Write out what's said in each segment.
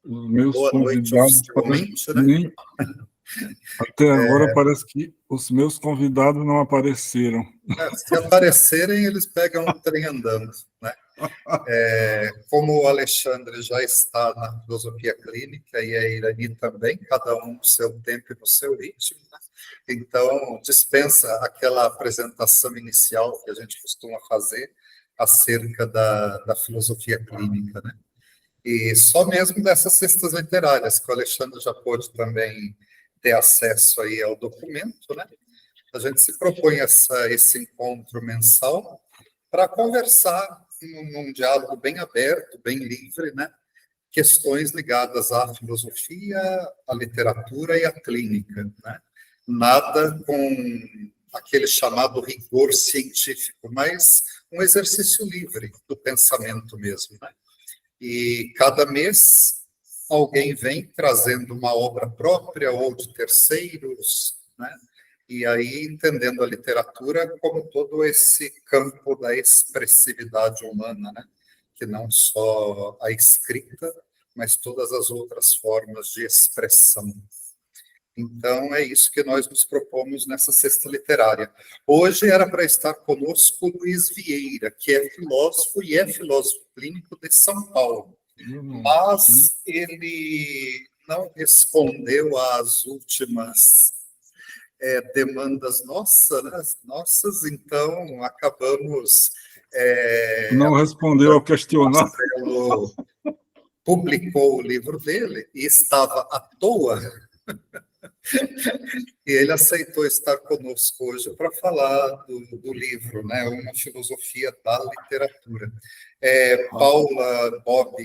Os meus Boa noite, convidados oficialmente, né? Até agora parece que os meus convidados não apareceram. Se aparecerem, eles pegam um trem andando, né? Como o Alexandre já está na filosofia clínica e a Irani também, cada um no seu tempo e no seu ritmo, né? Então, dispensa aquela apresentação inicial que a gente costuma fazer acerca da filosofia clínica, né? E só mesmo dessas cestas literárias, que o Alexandre já pôde também ter acesso aí ao documento, né? A gente se propõe esse encontro mensal para conversar num diálogo bem aberto, bem livre, né? Questões ligadas à filosofia, à literatura e à clínica, né? Nada com aquele chamado rigor científico, mas um exercício livre do pensamento mesmo, né? E cada mês alguém vem trazendo uma obra própria ou de terceiros, né? E aí entendendo a literatura como todo esse campo da expressividade humana, né? Que não só a escrita, mas todas as outras formas de expressão. Então, é isso que nós nos propomos nessa cesta literária. Hoje era para estar conosco Luiz Vieira, que é filósofo e é filósofo clínico de São Paulo. Mas ele não respondeu às últimas demandas nossas, então acabamos... Não respondeu ao questionário. Marcelo publicou o livro dele e estava à toa. E ele aceitou estar conosco hoje para falar do livro, né? Uma filosofia da literatura. Paula, Bob,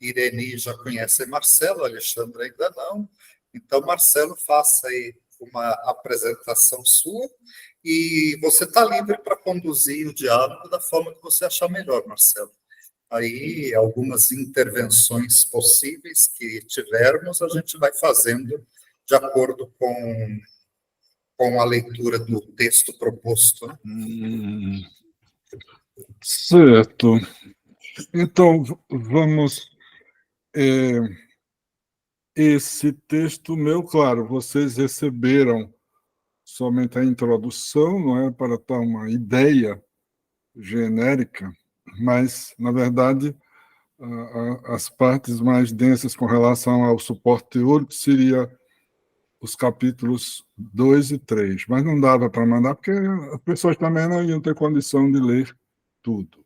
Irene já conhecem Marcelo, Alexandre ainda não. Então, Marcelo, faça aí uma apresentação sua e você está livre para conduzir o diálogo da forma que você achar melhor, Marcelo. Aí, algumas intervenções possíveis que tivermos, a gente vai fazendo de acordo com a leitura do texto proposto. Né? Certo. Então, vamos... esse texto meu, claro, vocês receberam somente a introdução, não é, para dar uma ideia genérica, mas, na verdade, as partes mais densas com relação ao suporte teórico seria os capítulos 2 e 3, mas não dava para mandar, porque as pessoas também não iam ter condição de ler tudo.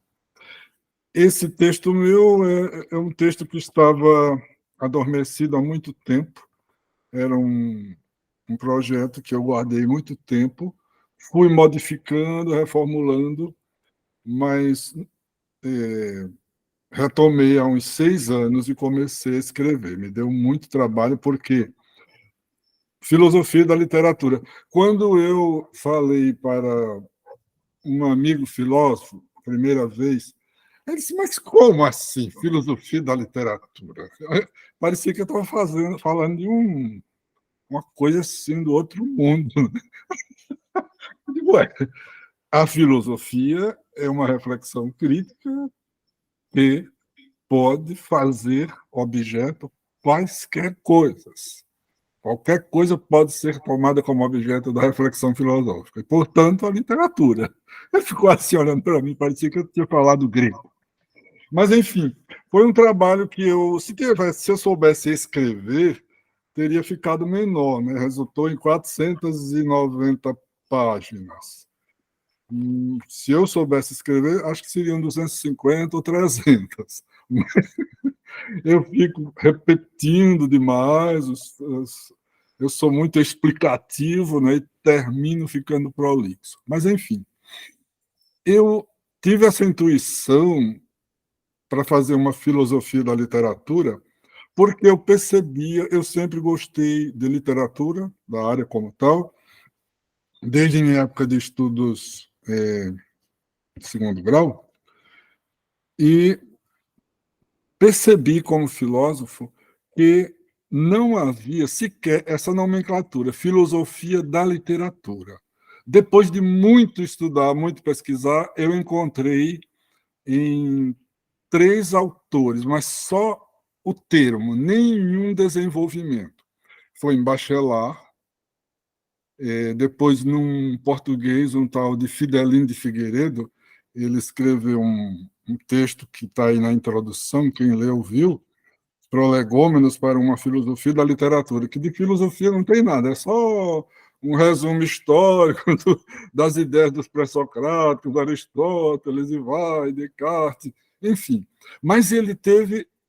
Esse texto meu é um texto que estava adormecido há muito tempo, era um projeto que eu guardei muito tempo, fui modificando, reformulando, mas retomei há uns 6 anos e comecei a escrever. Me deu muito trabalho, porque filosofia da literatura. Quando eu falei para um amigo filósofo, primeira vez, ele disse, mas como assim, filosofia da literatura? Parecia que eu estava falando de uma coisa assim do outro mundo. Eu digo, a filosofia é uma reflexão crítica que pode fazer objeto quaisquer coisas. Qualquer coisa pode ser tomada como objeto da reflexão filosófica. E, portanto, a literatura. Ele ficou assim olhando para mim, parecia que eu tinha falado grego. Mas, enfim, foi um trabalho que se eu soubesse escrever, teria ficado menor, né? Resultou em 490 páginas. Se eu soubesse escrever, acho que seriam 250 ou 300. Eu fico repetindo demais, eu sou muito explicativo, né, e termino ficando prolixo. Mas, enfim, eu tive essa intuição para fazer uma filosofia da literatura, porque eu percebia, eu sempre gostei de literatura, da área como tal, desde minha época de estudos de segundo grau, e percebi como filósofo que não havia sequer essa nomenclatura, filosofia da literatura. Depois de muito estudar, muito pesquisar, eu encontrei em 3 autores, mas só o termo, nenhum desenvolvimento. Foi em Bachelard, depois, num português, um tal de Fidelino de Figueiredo, ele escreveu um texto que está aí na introdução, quem leu viu, Prolegômenos para uma filosofia da literatura, que de filosofia não tem nada, é só um resumo histórico das ideias dos pré-socráticos, Aristóteles, Ivaí, Descartes, enfim. Mas ele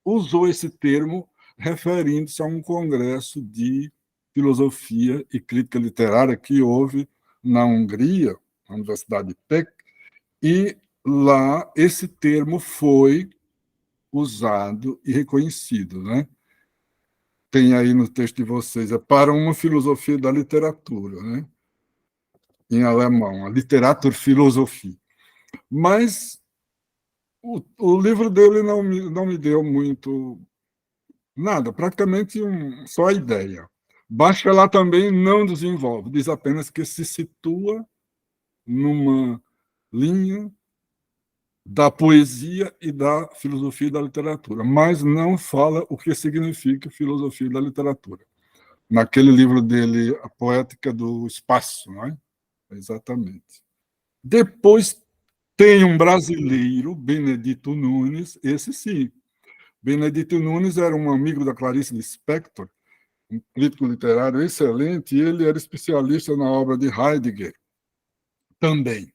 usou esse termo referindo-se a um congresso de filosofia e crítica literária que houve na Hungria, na Universidade de Pécs, e lá esse termo foi usado e reconhecido, né? Tem aí no texto de vocês, é para uma filosofia da literatura, né? Em alemão, a Literaturphilosophie. Mas o livro dele não me deu muito nada, praticamente só a ideia. Bachelard também não desenvolve, diz apenas que se situa numa linha da poesia e da filosofia da literatura, mas não fala o que significa filosofia da literatura. Naquele livro dele, A Poética do Espaço, não é? Exatamente. Depois tem um brasileiro, Benedito Nunes, esse sim. Benedito Nunes era um amigo da Clarice Lispector, um crítico literário excelente, e ele era especialista na obra de Heidegger também.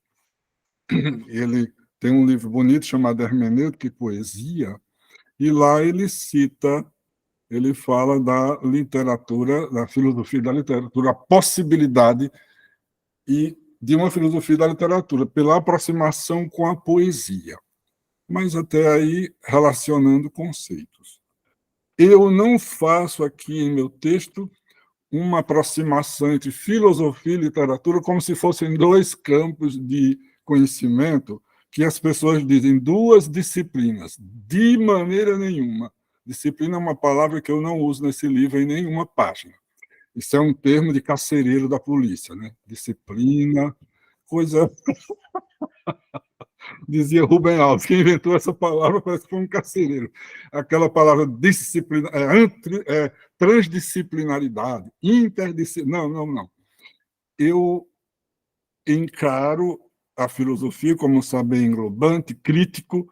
Ele tem um livro bonito chamado Hermenêutica e Poesia, e lá ele fala da literatura, da filosofia da literatura, a possibilidade de uma filosofia da literatura, pela aproximação com a poesia. Mas até aí relacionando conceitos. Eu não faço aqui em meu texto uma aproximação entre filosofia e literatura como se fossem dois campos de conhecimento que as pessoas dizem duas disciplinas. De maneira nenhuma. Disciplina é uma palavra que eu não uso nesse livro em nenhuma página. Isso é um termo de carcereiro da polícia, né? Disciplina, coisa. Dizia Rubem Alves, quem inventou essa palavra parece que foi um carcereiro. Aquela palavra disciplina, transdisciplinaridade, interdisciplinaridade. Não. Eu encaro a filosofia como um saber englobante, crítico,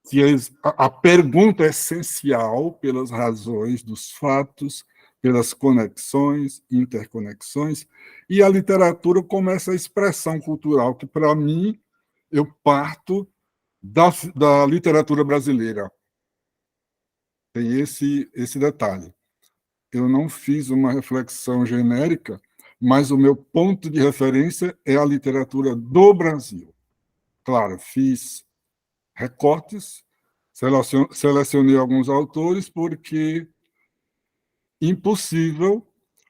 que a pergunta é essencial pelas razões dos fatos, pelas conexões, interconexões, e a literatura como essa expressão cultural que, para mim, eu parto da literatura brasileira. Tem esse detalhe. Eu não fiz uma reflexão genérica, mas o meu ponto de referência é a literatura do Brasil. Claro, fiz recortes, selecionei alguns autores, porque impossível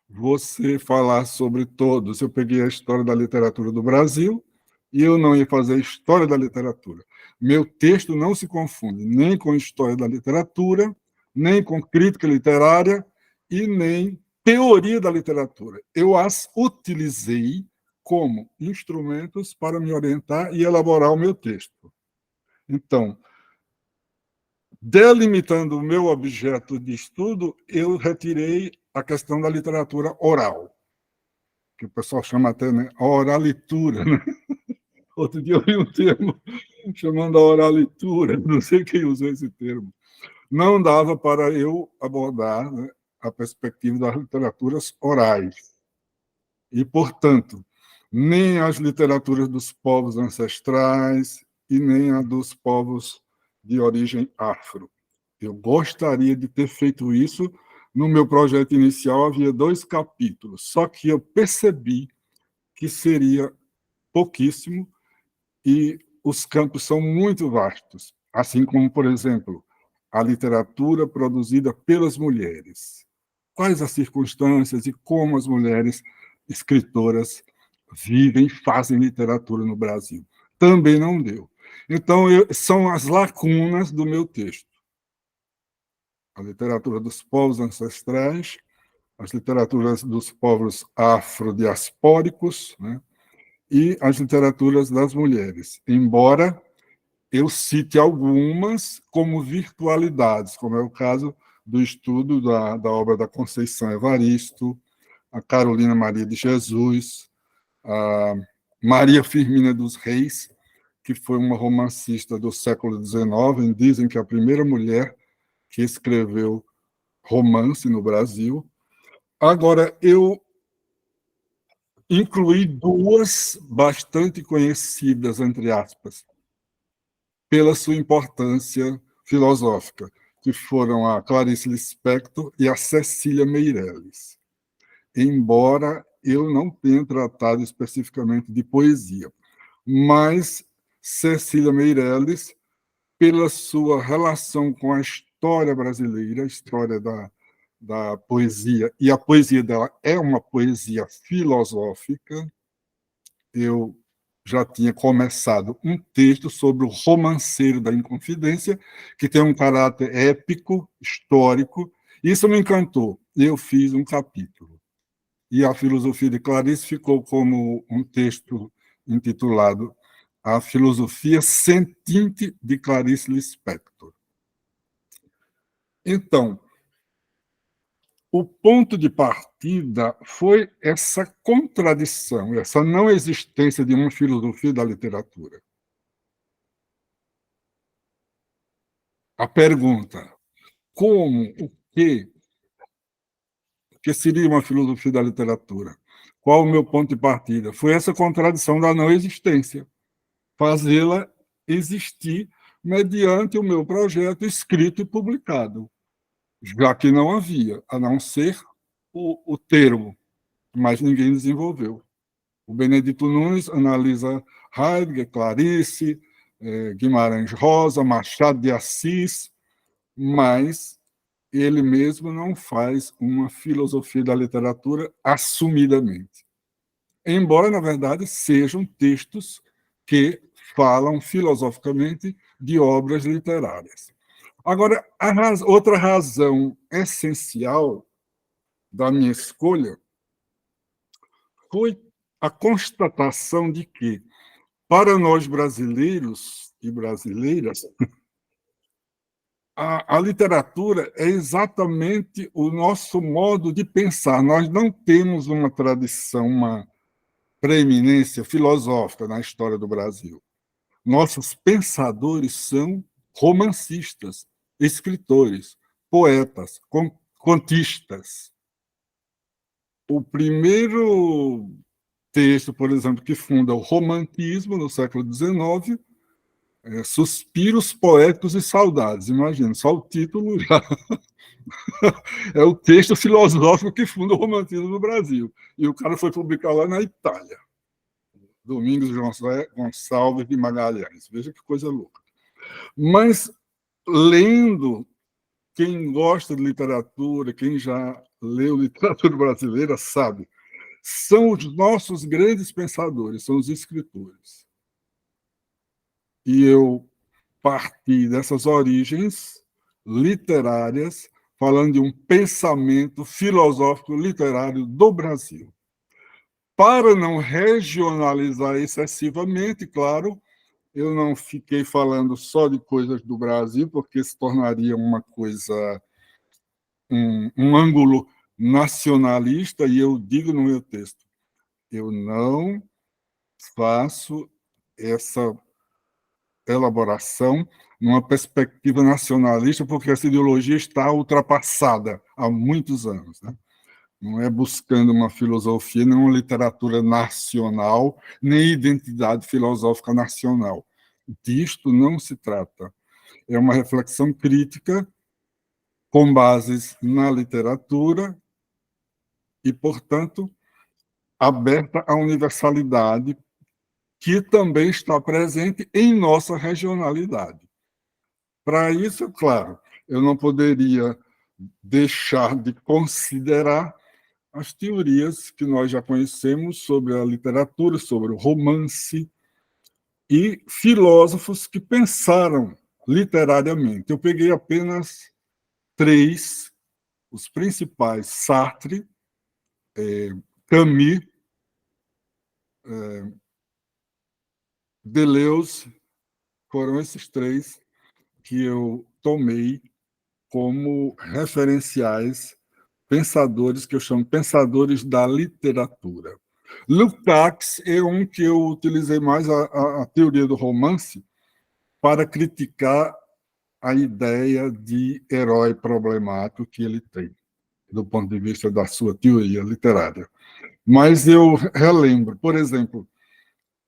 você falar sobre todos. Eu peguei a história da literatura do Brasil e eu não ia fazer a história da literatura. Meu texto não se confunde nem com história da literatura, nem com crítica literária e nem teoria da literatura. Eu as utilizei como instrumentos para me orientar e elaborar o meu texto. Então, delimitando o meu objeto de estudo, eu retirei a questão da literatura oral, que o pessoal chama até, né, oralitura. Né? Outro dia eu vi um termo chamando a oralitura, não sei quem usou esse termo. Não dava para eu abordar, né, a perspectiva das literaturas orais. E, portanto, nem as literaturas dos povos ancestrais e nem a dos povos de origem afro. Eu gostaria de ter feito isso. No meu projeto inicial havia 2 capítulos, só que eu percebi que seria pouquíssimo e os campos são muito vastos, assim como, por exemplo, a literatura produzida pelas mulheres. Quais as circunstâncias e como as mulheres escritoras vivem e fazem literatura no Brasil? Também não deu. Então, são as lacunas do meu texto. A literatura dos povos ancestrais, as literaturas dos povos afrodiaspóricos, né? E as literaturas das mulheres. Embora eu cite algumas como virtualidades, como é o caso do estudo da obra da Conceição Evaristo, a Carolina Maria de Jesus, a Maria Firmina dos Reis, que foi uma romancista do século XIX, dizem que é a primeira mulher que escreveu romance no Brasil. Agora, eu incluí duas bastante conhecidas, entre aspas, pela sua importância filosófica, que foram a Clarice Lispector e a Cecília Meirelles. Embora eu não tenha tratado especificamente de poesia, mas Cecília Meirelles, pela sua relação com a história brasileira, a história da poesia, e a poesia dela é uma poesia filosófica, eu já tinha começado um texto sobre o romanceiro da Inconfidência, que tem um caráter épico, histórico. Isso me encantou. Eu fiz um capítulo. E a filosofia de Clarice ficou como um texto intitulado A Filosofia Sentinte de Clarice Lispector. Então, o ponto de partida foi essa contradição, essa não existência de uma filosofia da literatura. A pergunta, como, o que seria uma filosofia da literatura? Qual o meu ponto de partida? Foi essa contradição da não existência, fazê-la existir mediante o meu projeto escrito e publicado, já que não havia, a não ser o termo, mas ninguém desenvolveu. O Benedito Nunes analisa Heidegger, Clarice, Guimarães Rosa, Machado de Assis, mas ele mesmo não faz uma filosofia da literatura assumidamente. Embora, na verdade, sejam textos que falam filosoficamente de obras literárias. Agora, outra razão essencial da minha escolha foi a constatação de que, para nós brasileiros e brasileiras, a literatura é exatamente o nosso modo de pensar. Nós não temos uma tradição, uma preeminência filosófica na história do Brasil. Nossos pensadores são romancistas, escritores, poetas, contistas. O primeiro texto, por exemplo, que funda o romantismo no século XIX Suspiros Poéticos e Saudades. Imagina, só o título já é o texto filosófico que funda o romantismo no Brasil. E o cara foi publicar lá na Itália. Domingos José Gonçalves de Magalhães. Veja que coisa louca. Mas, lendo, quem gosta de literatura, quem já leu literatura brasileira, sabe, são os nossos grandes pensadores, são os escritores. E eu parti dessas origens literárias, falando de um pensamento filosófico literário do Brasil. Para não regionalizar excessivamente, claro, eu não fiquei falando só de coisas do Brasil, porque se tornaria uma coisa, um ângulo nacionalista, e eu digo no meu texto, eu não faço essa elaboração numa perspectiva nacionalista, porque essa ideologia está ultrapassada há muitos anos. Né? Não é buscando uma filosofia, nem uma literatura nacional, nem identidade filosófica nacional. Disto não se trata. É uma reflexão crítica com bases na literatura e, portanto, aberta à universalidade, que também está presente em nossa regionalidade. Para isso, claro, eu não poderia deixar de considerar as teorias que nós já conhecemos sobre a literatura, sobre o romance, e filósofos que pensaram literariamente. Eu peguei apenas três, os principais: Sartre, Camus, Deleuze foram esses três que eu tomei como referenciais pensadores, que eu chamo pensadores da literatura. Lukács é um que eu utilizei mais a teoria do romance para criticar a ideia de herói problemático que ele tem, do ponto de vista da sua teoria literária. Mas eu relembro, por exemplo,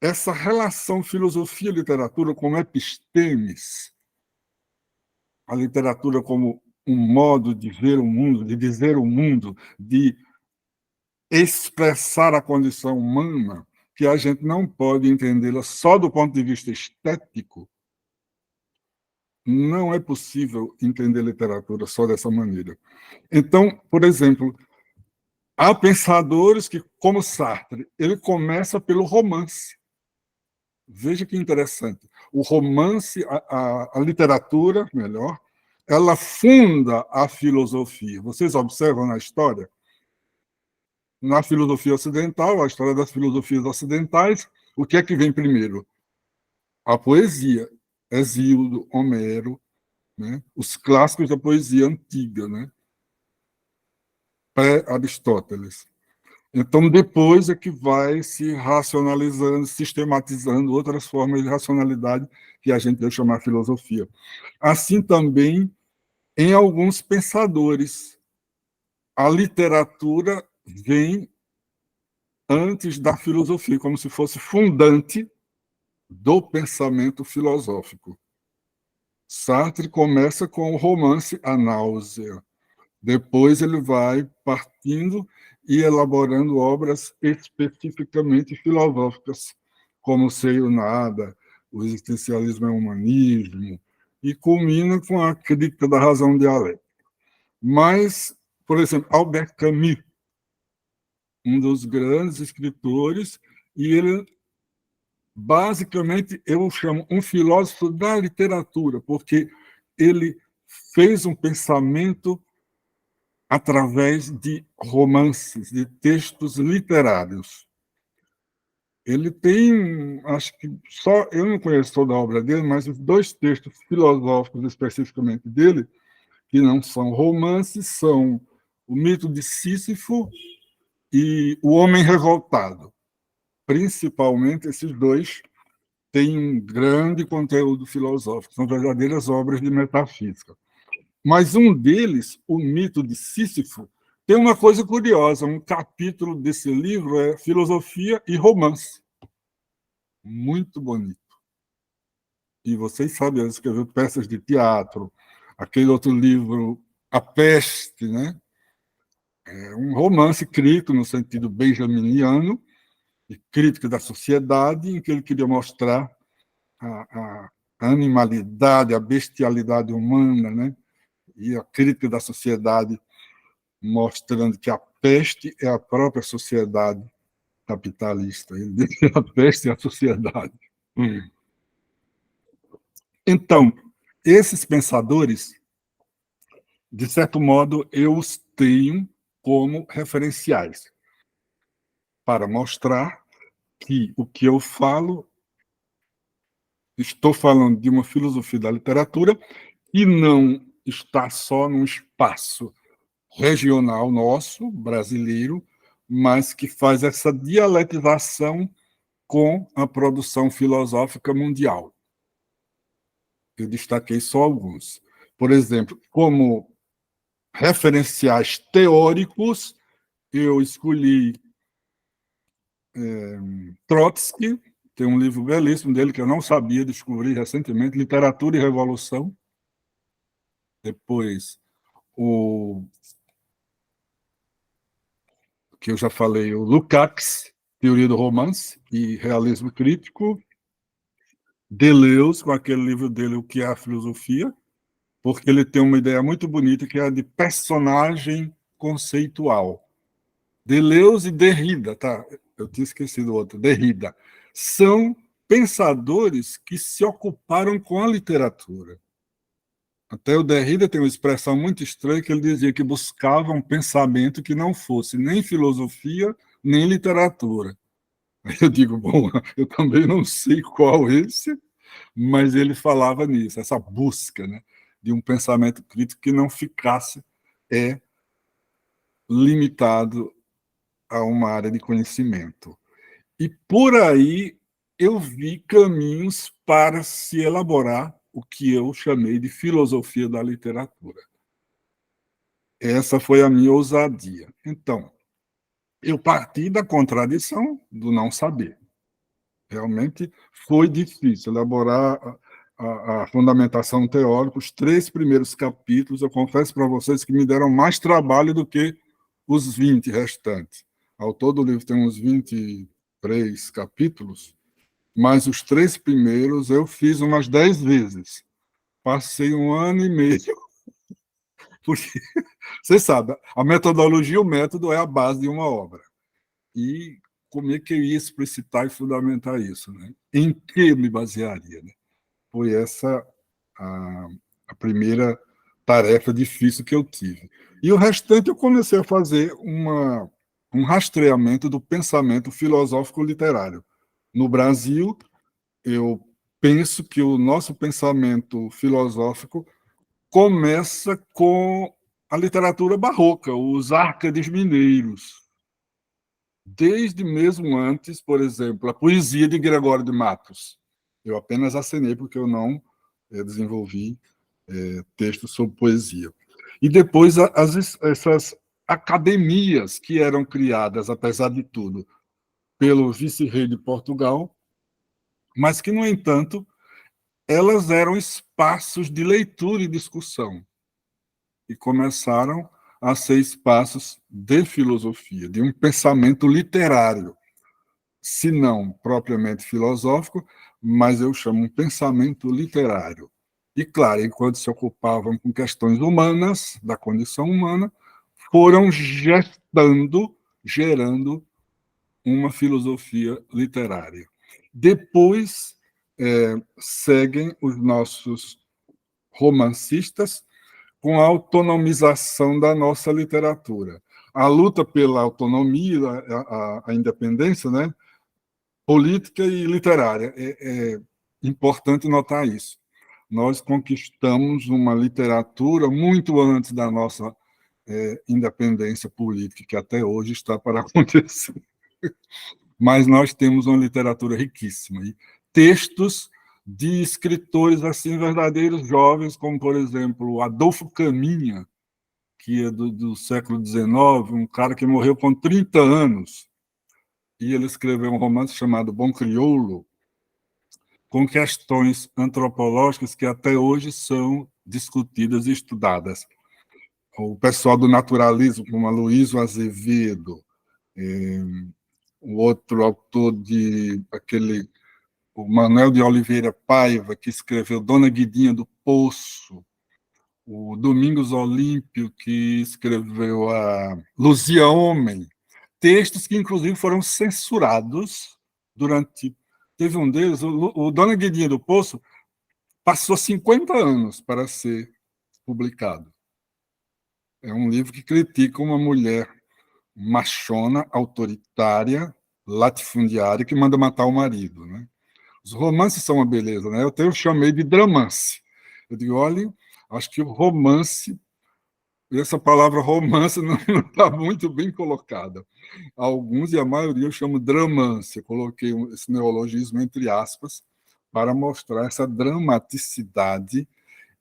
essa relação filosofia e literatura como epistemes, a literatura como um modo de ver o mundo, de dizer o mundo, de expressar a condição humana, que a gente não pode entendê-la só do ponto de vista estético. Não é possível entender literatura só dessa maneira. Então, por exemplo, há pensadores que, como Sartre, ele começa pelo romance. Veja que interessante. O romance, a literatura, melhor, ela funda a filosofia. Vocês observam na história? Na filosofia ocidental, a história das filosofias ocidentais, o que é que vem primeiro? A poesia. Hesíodo, Homero, né? Os clássicos da poesia antiga, né? Pré-Aristóteles. Então, depois é que vai se racionalizando, sistematizando outras formas de racionalidade que a gente vai chamar filosofia. Assim também, em alguns pensadores, a literatura vem antes da filosofia, como se fosse fundante do pensamento filosófico. Sartre começa com o romance A Náusea. Depois ele vai partindo e elaborando obras especificamente filosóficas, como Sei o Nada, o Existencialismo é o Humanismo, e culmina com a crítica da razão dialética. Mas, por exemplo, Albert Camus, um dos grandes escritores, e ele, basicamente, eu o chamo um filósofo da literatura, porque ele fez um pensamento através de romances, de textos literários. Ele tem, acho que só, eu não conheço toda a obra dele, mas os dois textos filosóficos especificamente dele, que não são romances, são O Mito de Sísifo e O Homem Revoltado. Principalmente esses dois têm um grande conteúdo filosófico, são verdadeiras obras de metafísica. Mas um deles, O Mito de Sísifo, tem uma coisa curiosa, um capítulo desse livro é filosofia e romance. Muito bonito. E vocês sabem, ele escreveu peças de teatro, aquele outro livro, A Peste, né? É um romance crítico no sentido benjaminiano, de crítica da sociedade, em que ele queria mostrar a animalidade, a bestialidade humana, né? E a crítica da sociedade, mostrando que a peste é a própria sociedade capitalista. Ele diz que a peste é a sociedade. Então, esses pensadores, de certo modo, eu os tenho como referenciais para mostrar que o que eu falo, estou falando de uma filosofia da literatura e não está só num espaço regional nosso, brasileiro, mas que faz essa dialetização com a produção filosófica mundial. Eu destaquei só alguns. Por exemplo, como referenciais teóricos, eu escolhi Trotsky, tem um livro belíssimo dele que eu não sabia, descobri recentemente, Literatura e Revolução. Depois, o que eu já falei, o Lukács, Teoria do Romance e Realismo Crítico. Deleuze, com aquele livro dele, O que é a Filosofia, porque ele tem uma ideia muito bonita, que é a de personagem conceitual. Deleuze e Derrida, tá? Eu tinha esquecido outro, Derrida. São pensadores que se ocuparam com a literatura. Até o Derrida tem uma expressão muito estranha que ele dizia que buscava um pensamento que não fosse nem filosofia, nem literatura. Aí eu digo, bom, eu também não sei qual esse, Mas ele falava nisso, essa busca, né, de um pensamento crítico que não ficasse limitado a uma área de conhecimento. E por aí eu vi caminhos para se elaborar o que eu chamei de filosofia da literatura. Essa foi a minha ousadia. Então, eu parti da contradição do não saber. Realmente foi difícil elaborar a fundamentação teórica. Os 3 primeiros capítulos, eu confesso para vocês que me deram mais trabalho do que os 20 restantes. Ao todo, o livro tem uns 23 capítulos, mas os 3 primeiros eu fiz umas 10 vezes. Passei 1 ano e meio, porque, você sabe, a metodologia, o método é a base de uma obra. E como é que eu ia explicitar e fundamentar isso? Né? Em que eu me basearia? Né? Foi essa a primeira tarefa difícil que eu tive. E o restante eu comecei a fazer um rastreamento do pensamento filosófico literário. No Brasil, eu penso que o nosso pensamento filosófico começa com a literatura barroca, os Árcades mineiros. Desde mesmo antes, por exemplo, a poesia de Gregório de Matos. Eu apenas acenei porque eu não desenvolvi textos sobre poesia. E depois essas academias que eram criadas, apesar de tudo, pelo vice-rei de Portugal, mas que, no entanto, elas eram espaços de leitura e discussão, e começaram a ser espaços de filosofia, de um pensamento literário, se não propriamente filosófico, mas eu chamo um pensamento literário. E, claro, enquanto se ocupavam com questões humanas, da condição humana, foram gerando uma filosofia literária. Depois, seguem os nossos romancistas com a autonomização da nossa literatura. A luta pela autonomia, a independência, né, política e literária. É importante notar isso. Nós conquistamos uma literatura muito antes da nossa independência política, que até hoje está para acontecer. Mas nós temos uma literatura riquíssima. E textos de escritores assim verdadeiros jovens, como, por exemplo, Adolfo Caminha, que é do século XIX, um cara que morreu com 30 anos, e ele escreveu um romance chamado Bom Crioulo, com questões antropológicas que até hoje são discutidas e estudadas. O pessoal do naturalismo, como Aloysio Azevedo, o outro autor o Manuel de Oliveira Paiva, que escreveu Dona Guidinha do Poço, o Domingos Olímpio, que escreveu a Luzia Homem, textos que, inclusive, foram censurados durante... Teve um deles, o Dona Guidinha do Poço, passou 50 anos para ser publicado. É um livro que critica uma mulher machona, autoritária, latifundiária, que manda matar o marido. Né? Os romances são uma beleza. Né? Eu chamei de dramance. Eu digo, olha, acho que o romance, essa palavra romance não está muito bem colocada. Alguns, e a maioria, eu chamo dramance. Eu coloquei esse neologismo entre aspas para mostrar essa dramaticidade,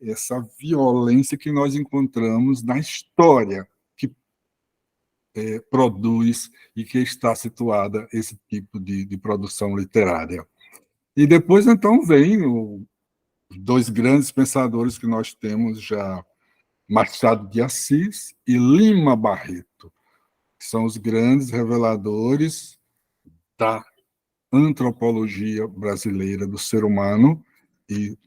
essa violência que nós encontramos na história que produz e que está situada esse tipo de produção literária. E depois, então, vem os 2 grandes pensadores que nós temos já, Machado de Assis e Lima Barreto, que são os grandes reveladores da antropologia brasileira, do ser humano e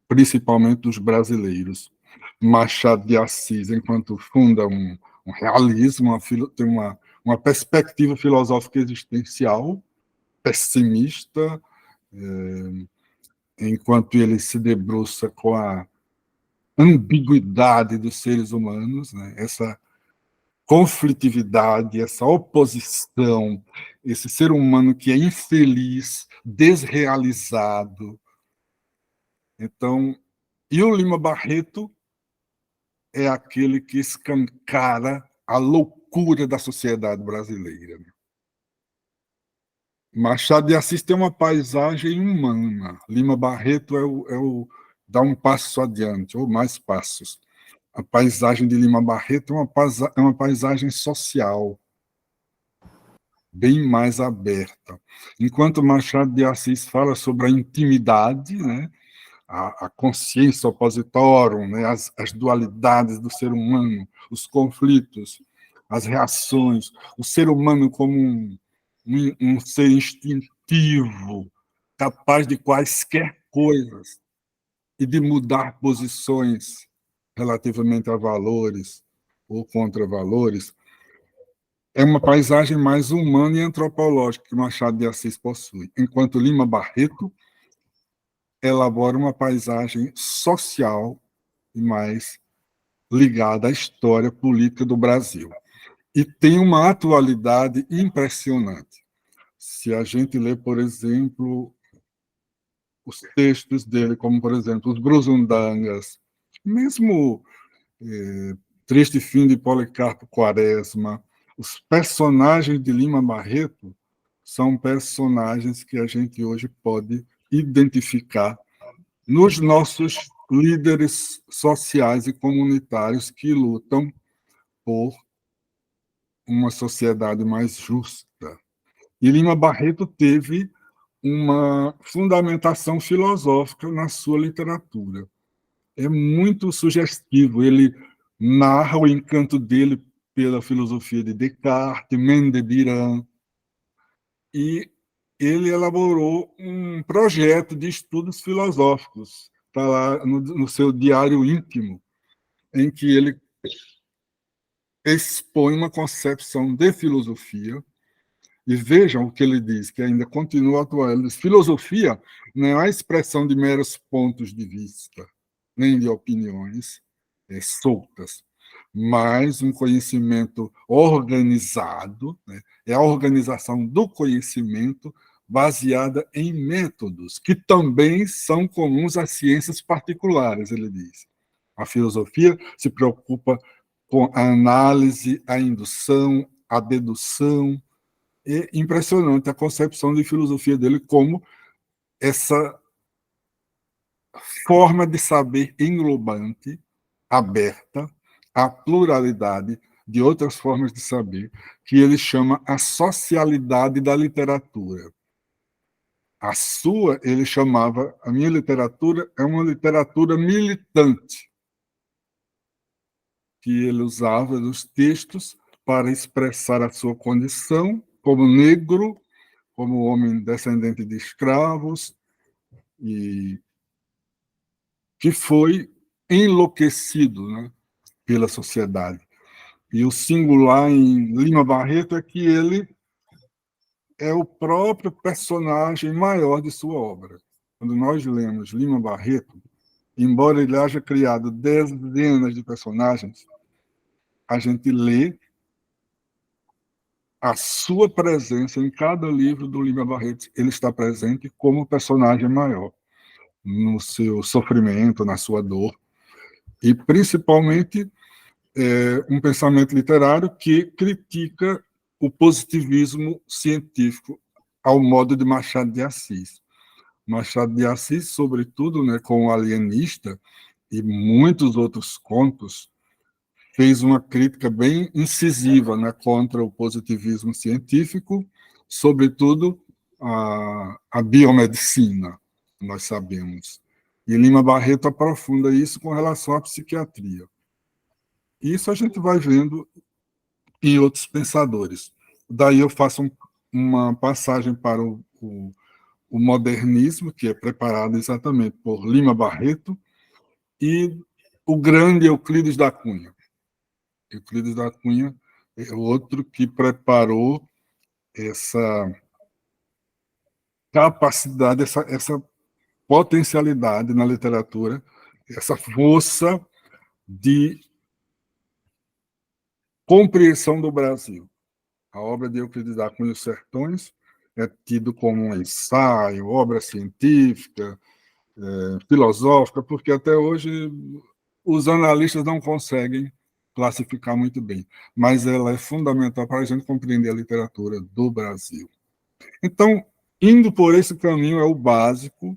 principalmente dos brasileiros. Machado de Assis, enquanto funda um realismo, tem uma perspectiva filosófica existencial pessimista, enquanto ele se debruça com a ambiguidade dos seres humanos, né? Essa conflitividade, essa oposição, esse ser humano que é infeliz, desrealizado, Então, e o Lima Barreto é aquele que escancara a loucura da sociedade brasileira. Machado de Assis tem uma paisagem humana. Lima Barreto dá um passo adiante, ou mais passos. A paisagem de Lima Barreto é uma paisagem social, bem mais aberta. Enquanto Machado de Assis fala sobre a intimidade, né, a consciência opositorum, né, as dualidades do ser humano, os conflitos, as reações, o ser humano como um ser instintivo, capaz de quaisquer coisas e de mudar posições relativamente a valores ou contra valores, é uma paisagem mais humana e antropológica que Machado de Assis possui, enquanto Lima Barreto elabora uma paisagem social e mais ligada à história política do Brasil. E tem uma atualidade impressionante. Se a gente lê, por exemplo, os textos dele, como, por exemplo, os Brusundangas, mesmo Triste Fim de Policarpo Quaresma, os personagens de Lima Barreto são personagens que a gente hoje pode identificar nos nossos líderes sociais e comunitários que lutam por uma sociedade mais justa. E Lima Barreto teve uma fundamentação filosófica na sua literatura. É muito sugestivo. Ele narra o encanto dele pela filosofia de Descartes, Mendes-Biran, e ele elaborou um projeto de estudos filosóficos, está lá no seu diário íntimo, em que ele expõe uma concepção de filosofia. E vejam o que ele diz, que ainda continua atual. Ele diz: filosofia não é a expressão de meros pontos de vista, nem de opiniões soltas, mas um conhecimento organizado, né? É a organização do conhecimento baseada em métodos que também são comuns às ciências particulares, ele diz. A filosofia se preocupa com a análise, a indução, a dedução. É impressionante a concepção de filosofia dele como essa forma de saber englobante, aberta à pluralidade de outras formas de saber, que ele chama a socialidade da literatura. A sua, ele chamava, a minha literatura é uma literatura militante, que ele usava nos textos para expressar a sua condição como negro, como homem descendente de escravos, e que foi enlouquecido, né, pela sociedade. E o singular em Lima Barreto é que ele é o próprio personagem maior de sua obra. Quando nós lemos Lima Barreto, embora ele haja criado dezenas de personagens, a gente lê a sua presença em cada livro do Lima Barreto. Ele está presente como personagem maior, no seu sofrimento, na sua dor, e principalmente um pensamento literário que critica o positivismo científico ao modo de Machado de Assis. Machado de Assis, sobretudo, né, com o Alienista e muitos outros contos, fez uma crítica bem incisiva, né, contra o positivismo científico, sobretudo a biomedicina, nós sabemos. E Lima Barreto aprofunda isso com relação à psiquiatria. Isso a gente vai vendo em outros pensadores. Daí eu faço uma passagem para o modernismo, que é preparado exatamente por Lima Barreto, e o grande Euclides da Cunha. Euclides da Cunha é outro que preparou essa capacidade, essa potencialidade na literatura, essa força de compreensão do Brasil. A obra de Euclides da Cunha, Os Sertões, é tido como um ensaio, obra científica, filosófica, porque até hoje os analistas não conseguem classificar muito bem, mas ela é fundamental para a gente compreender a literatura do Brasil. Então, indo por esse caminho é o básico,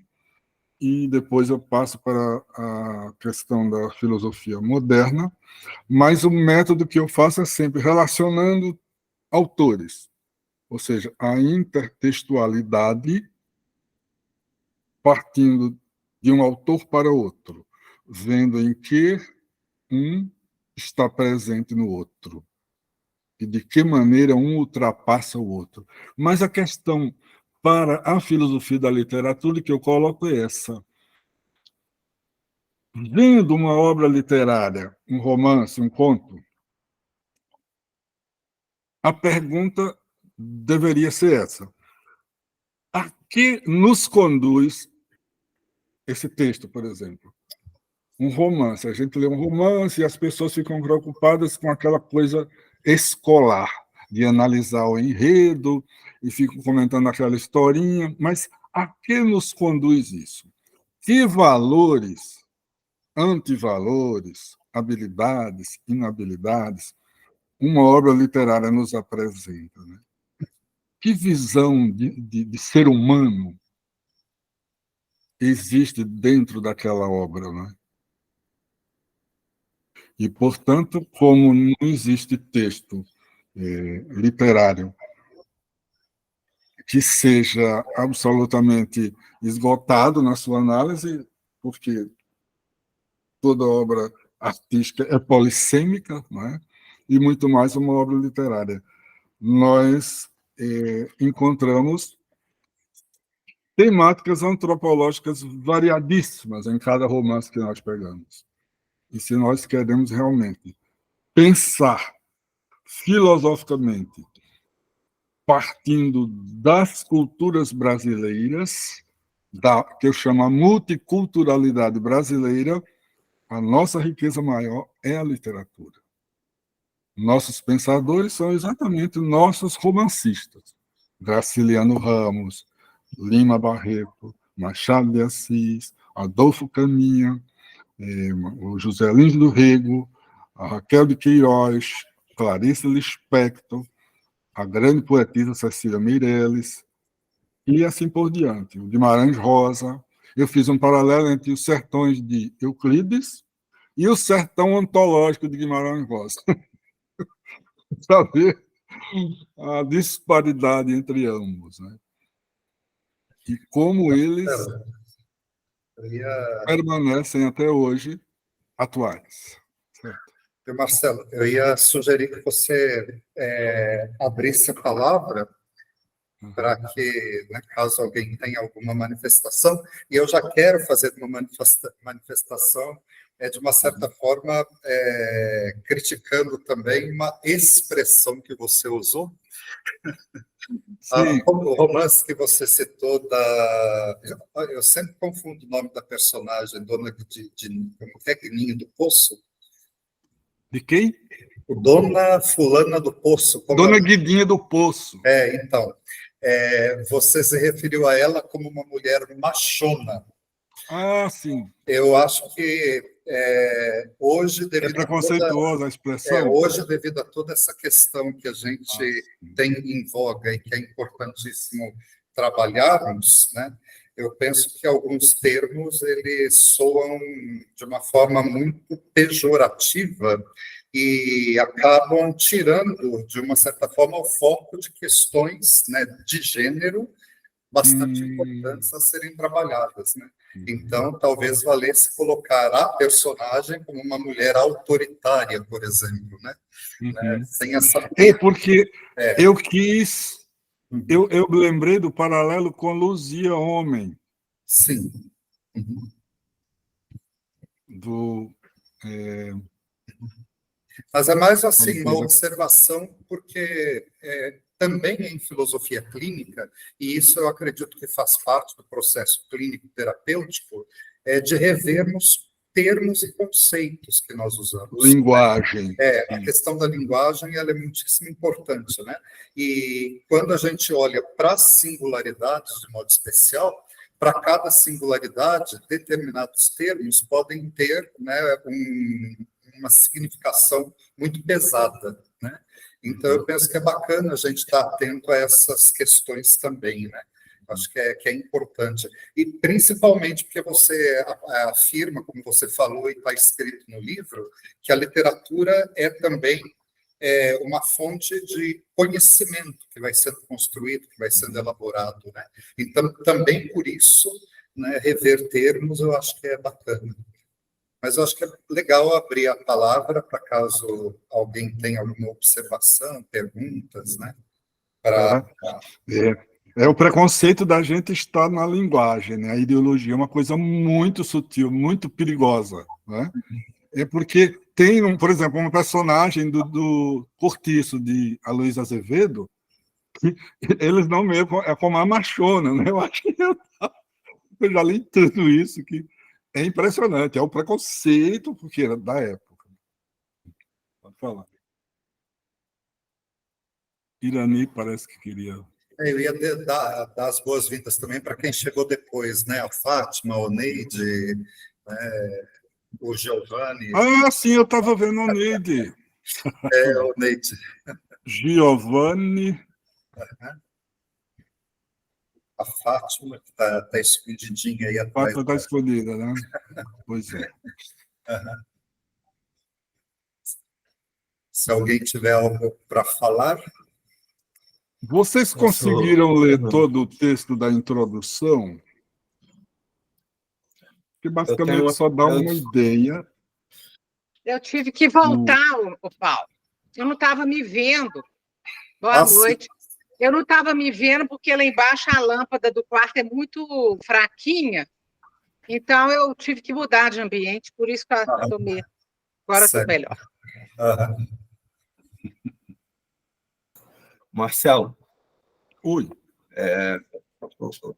e depois eu passo para a questão da filosofia moderna, mas o método que eu faço é sempre relacionando autores, ou seja, a intertextualidade partindo de um autor para outro, vendo em que um está presente no outro e de que maneira um ultrapassa o outro. Mas a questão para a filosofia da literatura que eu coloco é essa. Vendo uma obra literária, um romance, um conto, a pergunta deveria ser essa: a que nos conduz esse texto, por exemplo? Um romance. A gente lê um romance e as pessoas ficam preocupadas com aquela coisa escolar, de analisar o enredo e ficam comentando aquela historinha, mas a que nos conduz isso? Que valores, antivalores, habilidades, inabilidades, uma obra literária nos apresenta? Né? Que visão de ser humano existe dentro daquela obra? Né? E, portanto, como não existe texto literário que seja absolutamente esgotado na sua análise, porque toda obra artística é polissêmica, não é? E muito mais uma obra literária. Nós encontramos temáticas antropológicas variadíssimas em cada romance que nós pegamos. E se nós queremos realmente pensar filosoficamente, partindo das culturas brasileiras, que eu chamo a multiculturalidade brasileira, a nossa riqueza maior é a literatura. Nossos pensadores são exatamente nossos romancistas. Graciliano Ramos, Lima Barreto, Machado de Assis, Adolfo Caminha, o José Lins do Rego, a Raquel de Queiroz, Clarice Lispector, a grande poetisa Cecília Meirelles, e assim por diante. O Guimarães Rosa. Eu fiz um paralelo entre os sertões de Euclides e o sertão ontológico de Guimarães Rosa. Saber a disparidade entre ambos. Né? E como eles permanecem até hoje atuais. Certo? Marcelo, eu ia sugerir que você abrisse a palavra para que, né, caso alguém tenha alguma manifestação, e eu já quero fazer uma manifestação, de uma certa forma, criticando também uma expressão que você usou. O romance que você citou eu sempre confundo o nome da personagem, Dona Guidinha do Poço. De quem? Dona Fulana do Poço. Dona Guidinha do Poço. Então, você se referiu a ela como uma mulher machona. Ah, sim. Eu acho que hoje, devido preconceituosa a expressão. Hoje, devido a toda essa questão que a gente tem em voga e que é importantíssimo trabalharmos, né? Eu penso que alguns termos eles soam de uma forma muito pejorativa e acabam tirando, de uma certa forma, o foco de questões, né, de gênero bastante importantes a serem trabalhadas, né? Então, talvez valesse colocar a personagem como uma mulher autoritária, por exemplo, né? Sem essa... porque eu quis... Eu lembrei do paralelo com Luzia Homem. Sim. Mas é mais assim, uma observação, porque também em filosofia clínica, e isso eu acredito que faz parte do processo clínico-terapêutico, de revermos termos e conceitos que nós usamos. Linguagem. A questão da linguagem ela é muitíssimo importante, né? E quando a gente olha para as singularidades de modo especial, para cada singularidade, determinados termos podem ter, né, uma significação muito pesada, né? Então, eu penso que é bacana a gente estar atento a essas questões também, né? Acho que é importante. E, principalmente, porque você afirma, como você falou e está escrito no livro, que a literatura é também uma fonte de conhecimento que vai sendo construído, que vai sendo elaborado, né? Então, também por isso, né, rever termos, eu acho que é bacana. Mas eu acho que é legal abrir a palavra para caso alguém tenha alguma observação, perguntas, né? Para... É o preconceito da gente estar na linguagem, né? A ideologia é uma coisa muito sutil, muito perigosa, né? É porque tem, por exemplo, uma personagem do Cortiço, de Aloysio Azevedo, que eles não mesmo, é como a machona, né? Eu acho que eu já li tudo isso, que é impressionante, é o preconceito, porque era da época. Pode falar. Irani parece que queria... Eu ia dar as boas-vindas também para quem chegou depois, né? A Fátima, o Neide, né? O Giovanni. Ah, sim, eu estava vendo o Neide. O Neide. Giovanni. A Fátima, que está escondidinha aí atrás. Fátima está escondida, né? Pois é. Se alguém tiver algo para falar... Vocês conseguiram ler todo o texto da introdução? Que basicamente só dá uma ideia. Eu tive que voltar, o Paulo. Eu não estava me vendo. Boa noite. Eu não estava me vendo porque lá embaixo a lâmpada do quarto é muito fraquinha. Então eu tive que mudar de ambiente, por isso que eu estou meio... Agora estou melhor. Marcelo. Oi.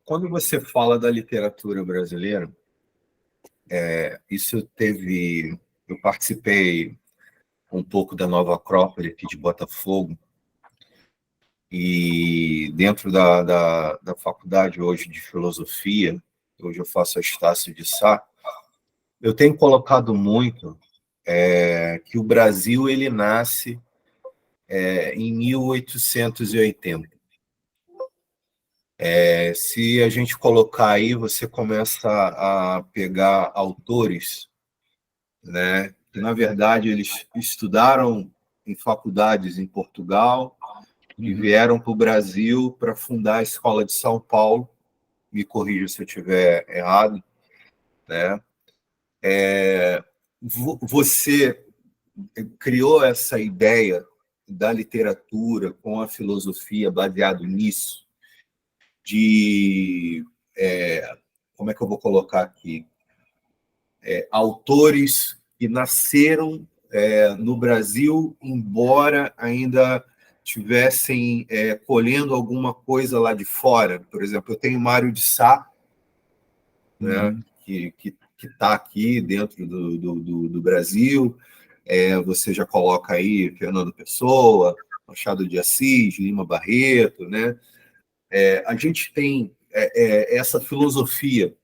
Quando você fala da literatura brasileira, isso teve... Eu participei um pouco da Nova Acrópole aqui de Botafogo, e dentro da faculdade hoje de filosofia, hoje eu faço a Estácio de Sá, eu tenho colocado muito que o Brasil ele nasce em 1880. Se a gente colocar aí, você começa a pegar autores, né, que, na verdade, eles estudaram em faculdades em Portugal e vieram para o Brasil para fundar a Escola de São Paulo. Me corrija se eu estiver errado, né? Você criou essa ideia da literatura com a filosofia baseado nisso, de... como é que eu vou colocar aqui? Autores que nasceram no Brasil, embora ainda estivessem colhendo alguma coisa lá de fora. Por exemplo, eu tenho Mário de Sá, né, que está aqui dentro do Brasil. Você já coloca aí Fernando Pessoa, Machado de Assis, Lima Barreto, né? A gente tem essa filosofia.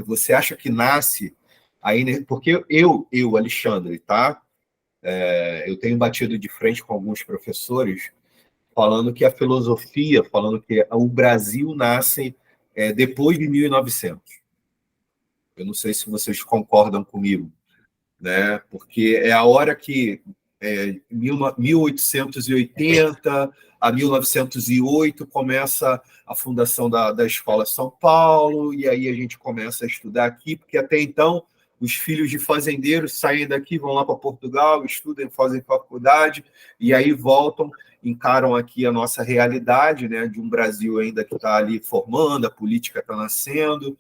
Você acha que nasce aí, porque eu Alexandre, tá? Eu tenho batido de frente com alguns professores falando que a filosofia, falando que o Brasil nasce depois de 1900. Eu não sei se vocês concordam comigo, né? Porque é a hora que 1880 a 1908 começa a fundação da Escola São Paulo, e aí a gente começa a estudar aqui, porque até então os filhos de fazendeiros saem daqui, vão lá para Portugal, estudam, fazem faculdade, e aí voltam, encaram aqui a nossa realidade, né, de um Brasil ainda que está ali formando, a política está nascendo.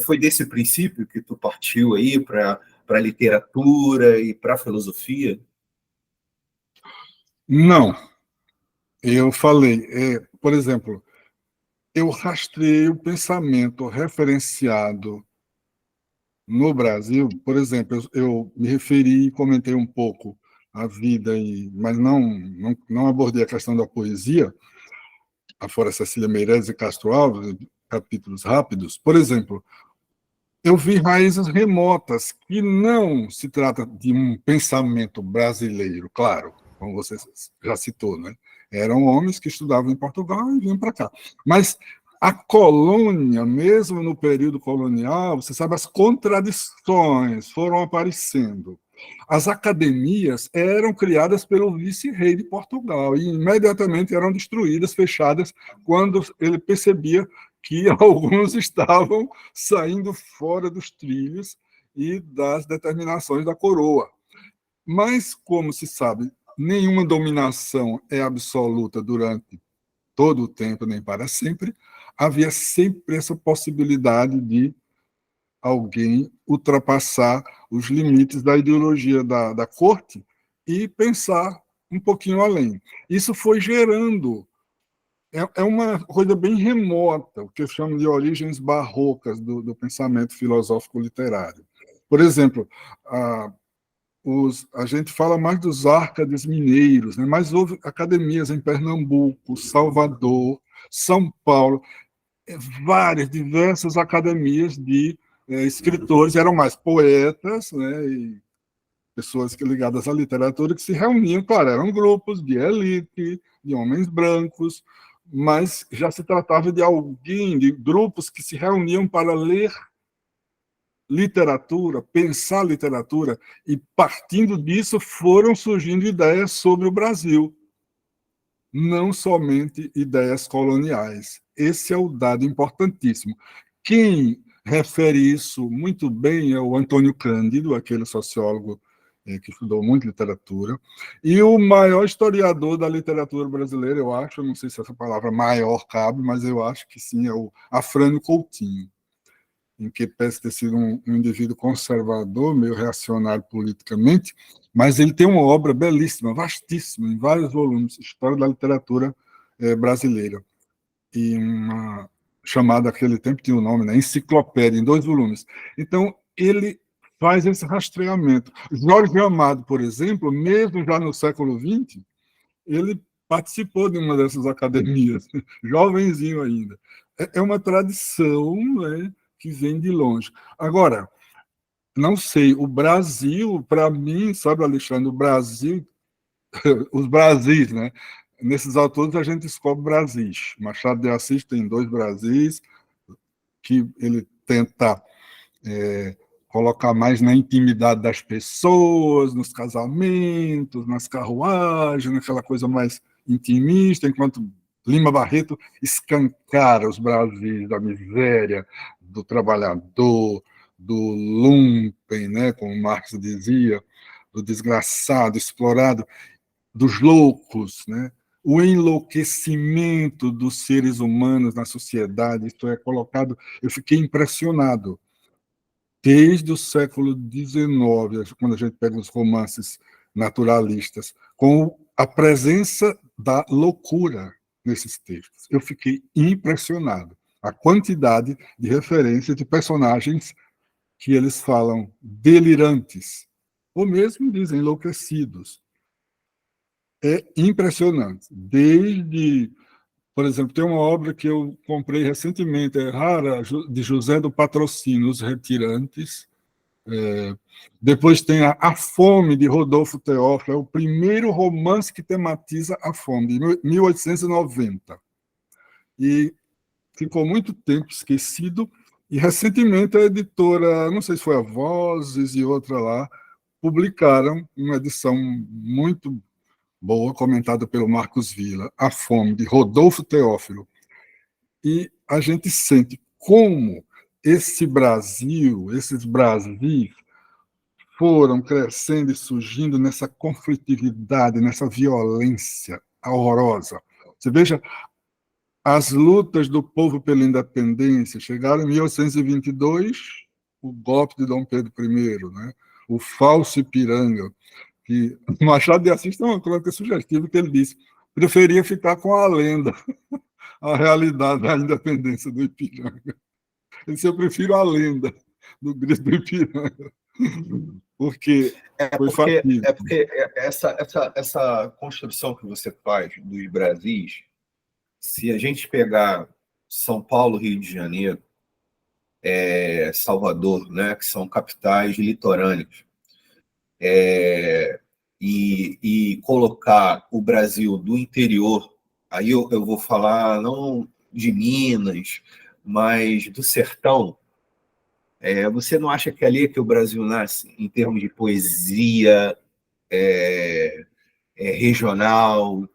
Foi desse princípio que tu partiu aí para a literatura e para a filosofia? Não. Eu falei, por exemplo, eu rastreei o pensamento referenciado no Brasil. Por exemplo, eu me referi e comentei um pouco a vida, mas não abordei a questão da poesia, afora Cecília Meirelles e Castro Alves, capítulos rápidos. Por exemplo, eu vi raízes remotas, que não se trata de um pensamento brasileiro, claro, como você já citou, né? Eram homens que estudavam em Portugal e vinham para cá. Mas a colônia, mesmo no período colonial, você sabe, as contradições foram aparecendo. As academias eram criadas pelo vice-rei de Portugal e imediatamente eram destruídas, fechadas, quando ele percebia que alguns estavam saindo fora dos trilhos e das determinações da coroa. Mas, como se sabe, nenhuma dominação é absoluta durante todo o tempo, nem para sempre. Havia sempre essa possibilidade de alguém ultrapassar os limites da ideologia da corte e pensar um pouquinho além. Isso foi gerando. É uma coisa bem remota, o que eu chamo de origens barrocas do pensamento filosófico literário. Por exemplo, a gente fala mais dos árcades mineiros, né? Mas houve academias em Pernambuco, Salvador, São Paulo, diversas academias de escritores, eram mais poetas, né? E pessoas ligadas à literatura que se reuniam, claro, eram grupos de elite, de homens brancos, mas já se tratava de alguém, de grupos que se reuniam para ler literatura, pensar literatura, e partindo disso foram surgindo ideias sobre o Brasil, não somente ideias coloniais. Esse é o dado importantíssimo. Quem refere isso muito bem é o Antônio Cândido, aquele sociólogo que estudou muito literatura, e o maior historiador da literatura brasileira, eu acho, não sei se essa palavra maior cabe, mas eu acho que sim, é o Afrânio Coutinho, em que parece ter sido um indivíduo conservador, meio reacionário politicamente, mas ele tem uma obra belíssima, vastíssima, em vários volumes, História da Literatura Brasileira, e uma chamada naquele tempo, tinha o nome, né, Enciclopédia, em 2 volumes. Então, ele faz esse rastreamento. Jorge Amado, por exemplo, mesmo já no século XX, ele participou de uma dessas academias, jovenzinho ainda. É uma tradição, né, que vem de longe. Agora, não sei, o Brasil, para mim, sabe, Alexandre, o Brasil, os Brasis, né? Nesses autores a gente descobre Brasis. Machado de Assis tem 2 Brasis, que ele tenta colocar mais na intimidade das pessoas, nos casamentos, nas carruagens, naquela coisa mais intimista, enquanto Lima Barreto escancara os Brasis da miséria, do trabalhador, do lumpen, né, como Marx dizia, do desgraçado, explorado, dos loucos, né? O enlouquecimento dos seres humanos na sociedade, isto é colocado, eu fiquei impressionado. Desde o século XIX, quando a gente pega os romances naturalistas, com a presença da loucura nesses textos. Eu fiquei impressionado. A quantidade de referências de personagens que eles falam delirantes, ou mesmo dizem enlouquecidos. É impressionante. Desde, por exemplo, tem uma obra que eu comprei recentemente, é rara, de José do Patrocínio, Os Retirantes. Depois tem a Fome, de Rodolfo Teófilo, é o primeiro romance que tematiza a fome, de 1890. E ficou muito tempo esquecido, e recentemente a editora, não sei se foi a Vozes e outra lá, publicaram uma edição muito boa, comentada pelo Marcos Villa, A Fome, de Rodolfo Teófilo. E a gente sente como esse Brasil, esses Brasis, foram crescendo e surgindo nessa conflitividade, nessa violência horrorosa. Você veja, as lutas do povo pela independência chegaram em 1822, o golpe de Dom Pedro I, né? O falso Ipiranga, que Machado de Assis tem uma crônica sugestiva que ele disse: preferia ficar com a lenda, a realidade da independência do Ipiranga. Ele disse: eu prefiro a lenda do grito do Ipiranga, porque foi fatídico. Porque essa construção que você faz dos Brasis, se a gente pegar São Paulo, Rio de Janeiro, Salvador, né, que são capitais litorâneas, e colocar o Brasil do interior, aí eu vou falar não de Minas, mas do sertão, você não acha que ali é que o Brasil nasce, em termos de poesia regional,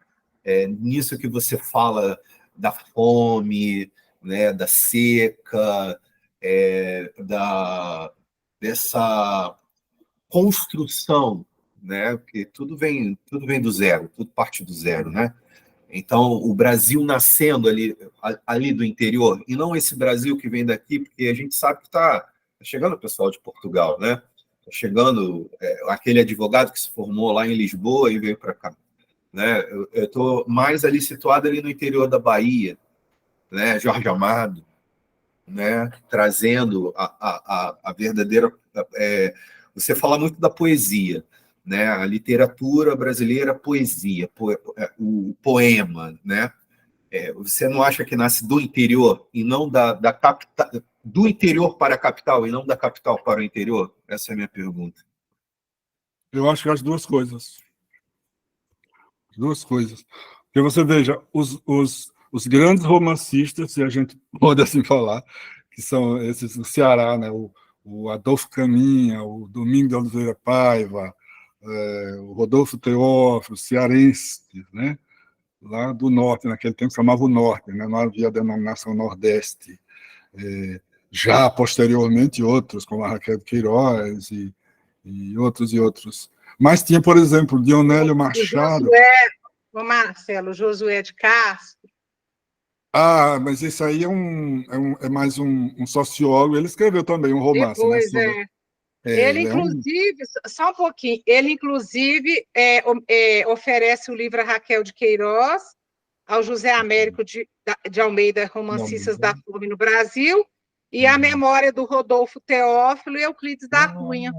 nisso que você fala da fome, né, da seca, dessa construção, né? Porque tudo vem do zero, tudo parte do zero, né? Então, o Brasil nascendo ali do interior, e não esse Brasil que vem daqui, porque a gente sabe que está chegando o pessoal de Portugal, né? Está chegando aquele advogado que se formou lá em Lisboa e veio para cá, né? Eu estou mais ali situado ali no interior da Bahia, né? Jorge Amado, né? Trazendo a verdadeira... você fala muito da poesia, né? A literatura brasileira, poesia, o poema, né? Você não acha que nasce do interior e não da capital, do interior para a capital e não da capital para o interior? Essa é a minha pergunta. Eu acho que as duas coisas. Duas coisas. Porque você veja, os grandes romancistas, se a gente pode assim falar, que são esses do Ceará, né? O Adolfo Caminha, o Domingos de Oliveira Paiva, o Rodolfo Teófilo, cearense, né? Lá do norte, naquele tempo chamava o norte, né? Não havia denominação nordeste. Já posteriormente outros, como a Raquel de Queiroz e outros. Mas tinha, por exemplo, Dionélio Machado. O Marcelo, Josué de Castro. Mas isso aí é mais um sociólogo. Ele escreveu também um romance. Depois, né? Ele, inclusive, só um pouquinho, ele, inclusive, oferece o livro a Raquel de Queiroz, ao José Américo de Almeida, Romancistas da Fome no Brasil, e a memória do Rodolfo Teófilo e Euclides da Cunha.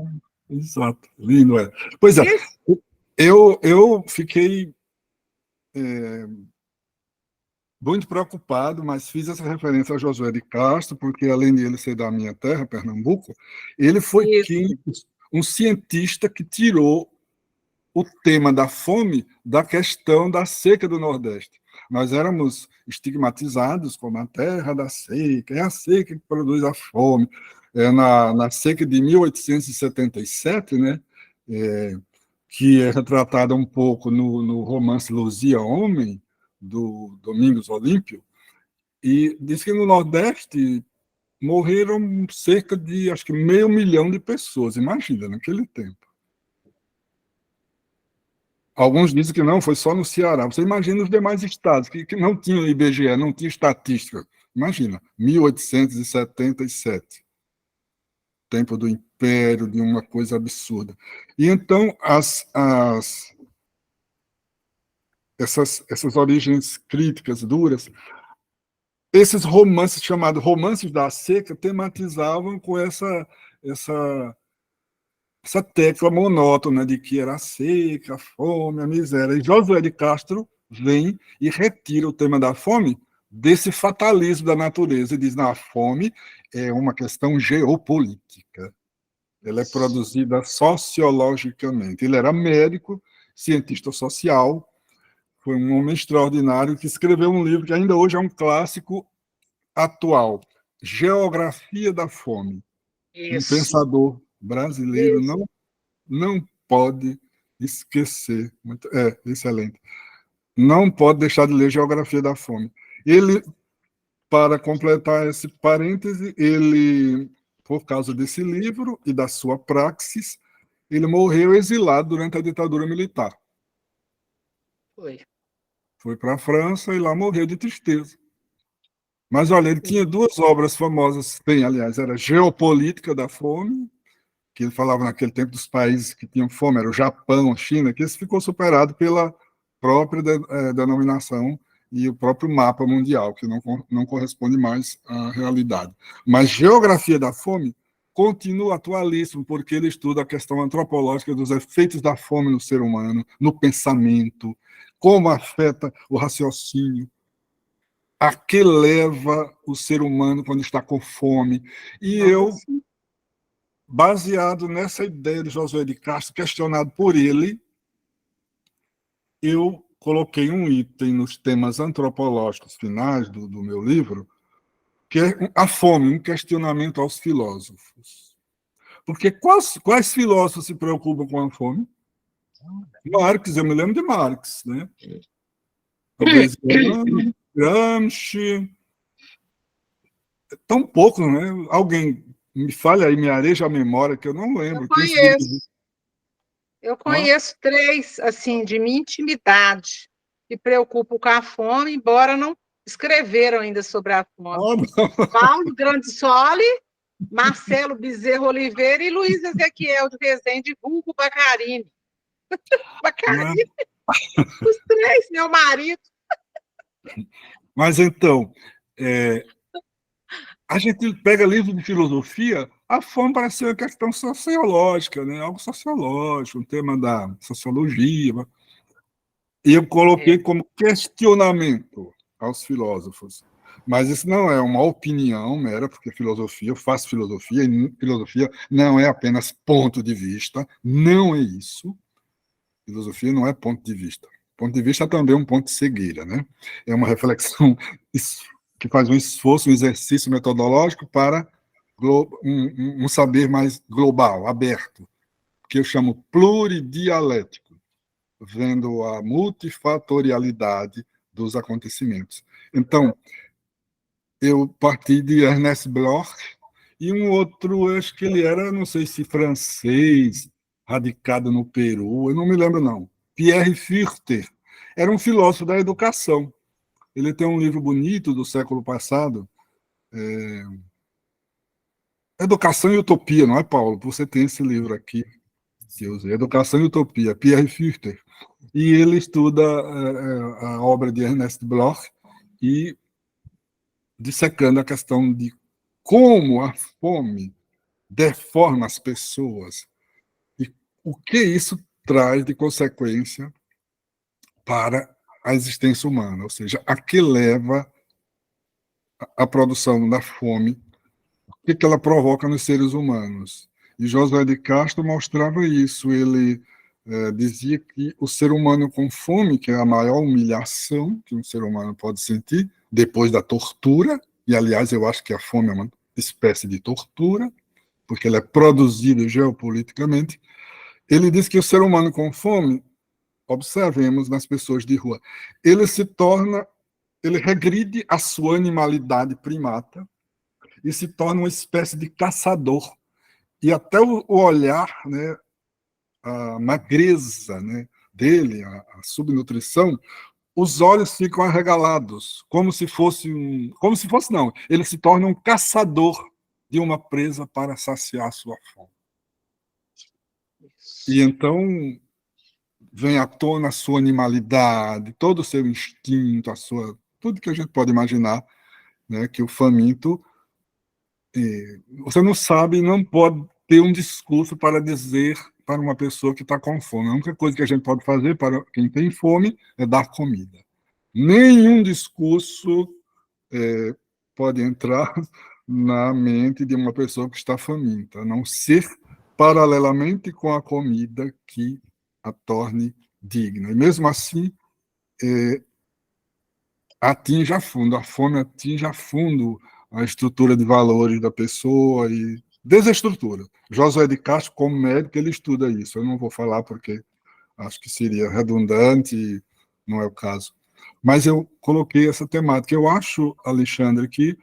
Exato, lindo, Pois é, eu fiquei muito preocupado, mas fiz essa referência a Josué de Castro, porque, além de ele ser da minha terra, Pernambuco, ele foi um cientista que tirou o tema da fome da questão da seca do Nordeste. Nós éramos estigmatizados como a terra da seca, é a seca que produz a fome. Na seca de 1877, né, que é retratada um pouco no romance Luzia Homem, do Domingos Olímpio, e diz que no Nordeste morreram cerca de, acho que 500.000 de pessoas, imagina, naquele tempo. Alguns dizem que não, foi só no Ceará. Você imagina os demais estados, que não tinham IBGE, não tinha estatística. Imagina, 1877. Tempo do Império, de uma coisa absurda. E então, essas origens críticas duras, esses romances chamados romances da seca tematizavam com essa tecla monótona de que era a seca, a fome, a miséria. E Josué de Castro vem e retira o tema da fome desse fatalismo da natureza e diz: não, a fome é uma questão geopolítica. Ela é produzida sociologicamente. Ele era médico, cientista social, foi um homem extraordinário que escreveu um livro que ainda hoje é um clássico atual, Geografia da Fome. Isso. Um pensador brasileiro não pode esquecer. Excelente. Não pode deixar de ler Geografia da Fome. Ele, para completar esse parêntese, ele, por causa desse livro e da sua praxis, ele morreu exilado durante a ditadura militar. Foi para a França e lá morreu de tristeza. Mas, olha, ele tinha duas obras famosas, aliás, era Geopolítica da Fome, que ele falava naquele tempo dos países que tinham fome, era o Japão, a China, que esse ficou superado pela própria denominação e o próprio mapa mundial, que não corresponde mais à realidade. Mas Geografia da Fome continua atualíssimo, porque ele estuda a questão antropológica dos efeitos da fome no ser humano, no pensamento, como afeta o raciocínio, a que leva o ser humano quando está com fome. E eu, baseado nessa ideia de Josué de Castro, questionado por ele, eu coloquei um item nos temas antropológicos finais do meu livro, que é a fome, um questionamento aos filósofos. Porque quais filósofos se preocupam com a fome? Marx, eu me lembro de Marx, né? Talvez Gramsci, tão pouco, né? Alguém me fale aí, me areja a memória, que eu não lembro. Eu conheço 3, assim, de minha intimidade, que preocupam com a fome, embora não escreveram ainda sobre a fome. Paulo Grandissoli, Marcelo Bezerra Oliveira e Luiz Ezequiel de Rezende, vulgo Bacarini. Bacarini, os 3, meu marido. Mas então, a gente pega livro de filosofia, a fome parece ser uma questão sociológica, né? Algo sociológico, um tema da sociologia. E eu coloquei como questionamento aos filósofos. Mas isso não é uma opinião mera, porque eu faço filosofia, e filosofia não é apenas ponto de vista, não é isso. Filosofia não é ponto de vista. Ponto de vista também é um ponto de cegueira, né? É uma reflexão que faz um esforço, um exercício metodológico para um saber mais global, aberto, que eu chamo pluridialético, vendo a multifatorialidade dos acontecimentos. Então, eu parti de Ernest Bloch e um outro, acho que ele era, não sei se francês, radicado no Peru, eu não me lembro não, Pierre Fürter, era um filósofo da educação. Ele tem um livro bonito do século passado, Educação e Utopia, não é, Paulo? Você tem esse livro aqui, que eu usei, Educação e Utopia, Pierre Fürter. E ele estuda a obra de Ernest Bloch e dissecando a questão de como a fome deforma as pessoas e o que isso traz de consequência para a existência humana, ou seja, a que leva a produção da fome, o que ela provoca nos seres humanos. E Josué de Castro mostrava isso, ele dizia que o ser humano com fome, que é a maior humilhação que um ser humano pode sentir, depois da tortura, e aliás eu acho que a fome é uma espécie de tortura, porque ela é produzida geopoliticamente, ele diz que o ser humano com fome, observemos nas pessoas de rua, ele regride a sua animalidade primata e se torna uma espécie de caçador. E até o olhar, né, a magreza, né, dele, a subnutrição, os olhos ficam arregalados, como se fosse não, ele se torna um caçador de uma presa para saciar sua fome. E então vem à tona a sua animalidade, todo o seu instinto, tudo que a gente pode imaginar, né, que o faminto, você não sabe, não pode ter um discurso para dizer para uma pessoa que está com fome. A única coisa que a gente pode fazer para quem tem fome é dar comida. Nenhum discurso pode entrar na mente de uma pessoa que está faminta, a não ser paralelamente com a comida que a torne digna. E mesmo assim, atinge a fundo, a fome atinge a fundo a estrutura de valores da pessoa e desestrutura. Josué de Castro, como médico, ele estuda isso. Eu não vou falar porque acho que seria redundante e não é o caso. Mas eu coloquei essa temática. Eu acho, Alexandre, que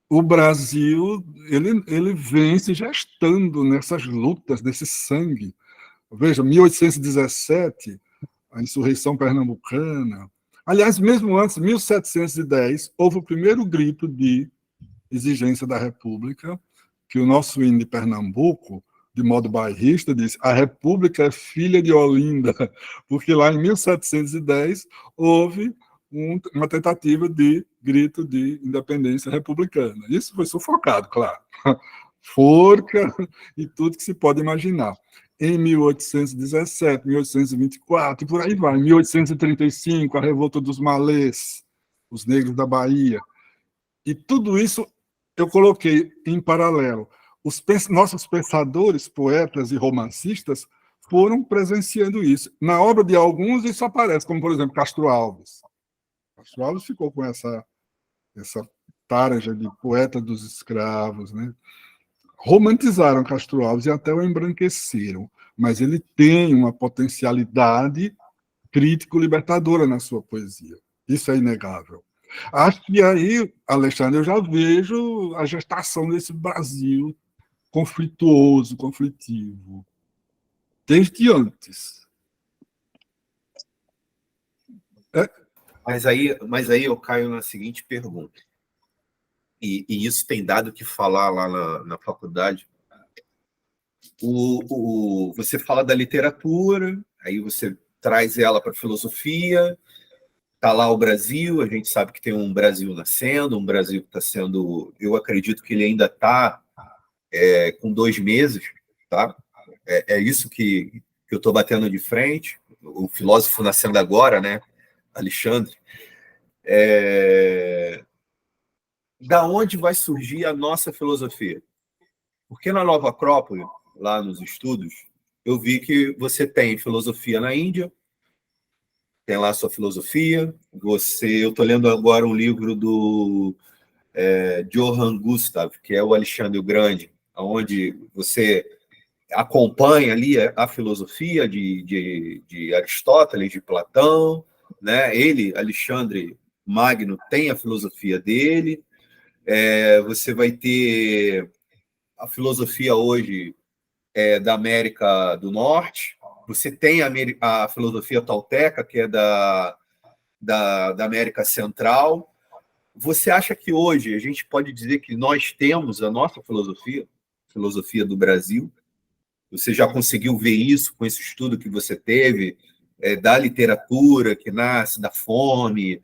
o Brasil ele vem se gestando nessas lutas, nesse sangue. Veja, 1817, a insurreição pernambucana. Aliás, mesmo antes, 1710, houve o primeiro grito de exigência da República, que o nosso hino de Pernambuco, de modo bairrista, diz: a República é filha de Olinda, porque lá em 1710 houve uma tentativa de grito de independência republicana. Isso foi sufocado, claro. Forca e tudo que se pode imaginar. Em 1817, 1824, e por aí vai. Em 1835, a Revolta dos Malês, os negros da Bahia. E tudo isso eu coloquei em paralelo. Nossos pensadores, poetas e romancistas foram presenciando isso. Na obra de alguns, isso aparece, como, por exemplo, Castro Alves. Castro Alves ficou com essa tarja de poeta dos escravos, né? Romantizaram Castro Alves e até o embranqueceram, mas ele tem uma potencialidade crítico-libertadora na sua poesia. Isso é inegável. Acho que aí, Alexandre, eu já vejo a gestação desse Brasil conflituoso, conflitivo, desde antes. Mas aí eu caio na seguinte pergunta, e isso tem dado o que falar lá na faculdade. Você fala da literatura, aí você traz ela para a filosofia, está lá o Brasil, a gente sabe que tem um Brasil nascendo, um Brasil que está sendo, eu acredito que ele ainda está com 2 meses, tá? É isso que eu estou batendo de frente, o filósofo nascendo agora, né, Alexandre. Da onde vai surgir a nossa filosofia? Porque na Nova Acrópole, lá nos estudos, eu vi que você tem filosofia na Índia, tem lá a sua filosofia. Eu estou lendo agora um livro do Johann Gustav, que é o Alexandre o Grande, onde você acompanha ali a filosofia de Aristóteles, de Platão, né? Ele, Alexandre Magno, tem a filosofia dele. Você vai ter a filosofia hoje da América do Norte, você tem a filosofia tolteca, que é da América Central. Você acha que hoje a gente pode dizer que nós temos a nossa filosofia do Brasil? Você já conseguiu ver isso com esse estudo que você teve da literatura, que nasce da fome,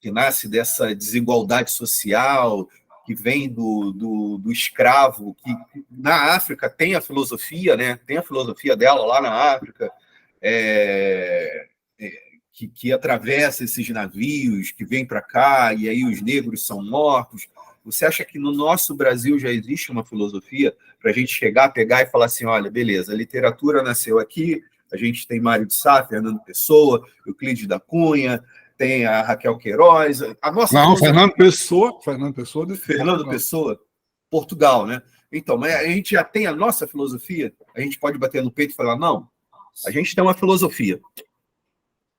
que nasce dessa desigualdade social, que vem do escravo, que na África tem a filosofia, né? Tem a filosofia dela lá na África, que atravessa esses navios, que vem para cá, e aí os negros são mortos. Você acha que no nosso Brasil já existe uma filosofia para a gente chegar, pegar e falar assim, olha, beleza, a literatura nasceu aqui, a gente tem Mário de Sá, Fernando Pessoa, Euclides da Cunha, tem a Raquel Queiroz, a nossa... Não, Fernando Pessoa Fernando Pessoa, Portugal, né? Então, mas a gente já tem a nossa filosofia, a gente pode bater no peito e falar, não, a gente tem uma filosofia.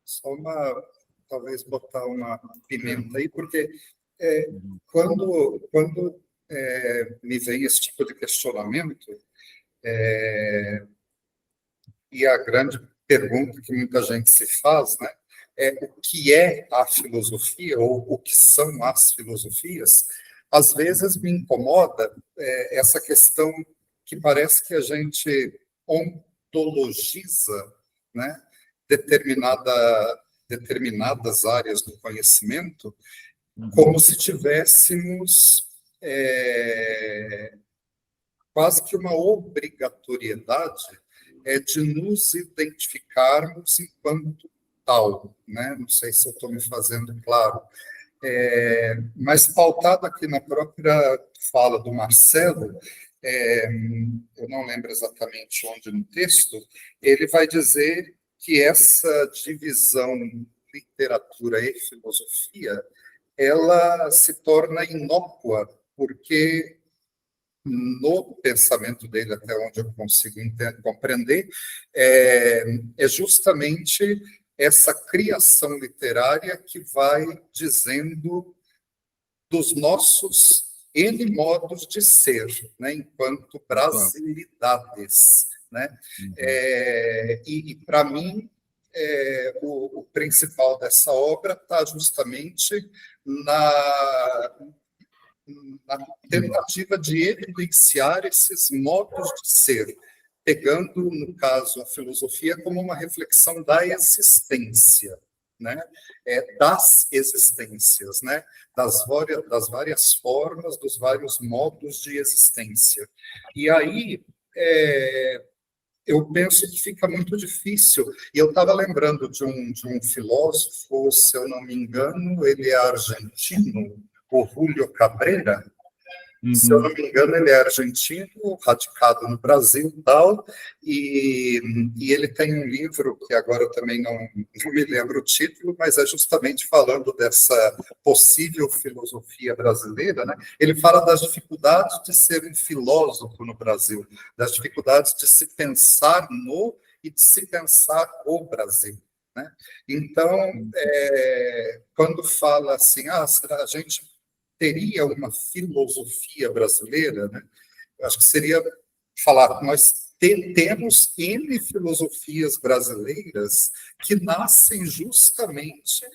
Só talvez botar uma pimenta aí, porque quando me vem esse tipo de questionamento, e a grande pergunta que muita gente se faz, né, o que é a filosofia, ou o que são as filosofias, às vezes me incomoda essa questão que parece que a gente ontologiza, né, determinadas áreas do conhecimento, como se tivéssemos quase que uma obrigatoriedade de nos identificarmos enquanto tal, né? Não sei se eu estou me fazendo claro, mas pautado aqui na própria fala do Marcelo, eu não lembro exatamente onde no texto, ele vai dizer que essa divisão literatura e filosofia, ela se torna inócua, porque no pensamento dele, até onde eu consigo compreender, é justamente essa criação literária que vai dizendo dos nossos N modos de ser, né, enquanto brasilidades, né? E para mim, o principal dessa obra está justamente na tentativa de evidenciar esses modos de ser, pegando, no caso, a filosofia como uma reflexão da existência, né? Das existências, né? Das várias formas, dos vários modos de existência. E aí, eu penso que fica muito difícil. E eu estava lembrando de um filósofo, se eu não me engano, ele é argentino, o Julio Cabrera. Se eu não me engano, ele é argentino, radicado no Brasil e tal, e ele tem um livro, que agora eu também não me lembro o título, mas é justamente falando dessa possível filosofia brasileira, né? Ele fala das dificuldades de ser um filósofo no Brasil, das dificuldades de se pensar no e de se pensar o Brasil, né? Então, quando fala assim, será a gente teria uma filosofia brasileira, né? Eu acho que seria falar, nós temos N filosofias brasileiras que nascem justamente,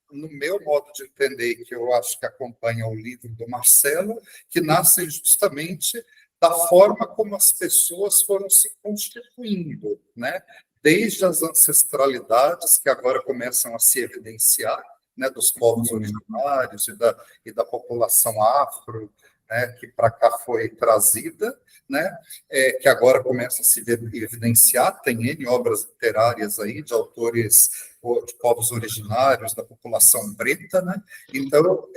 no meu modo de entender, que eu acho que acompanha o livro do Marcelo, que nascem justamente da forma como as pessoas foram se constituindo, né? Desde as ancestralidades, que agora começam a se evidenciar, né, dos povos originários e da população afro, né, que para cá foi trazida, né, que agora começa a se evidenciar. Tem N obras literárias aí de autores de povos originários, da população preta, né? Então,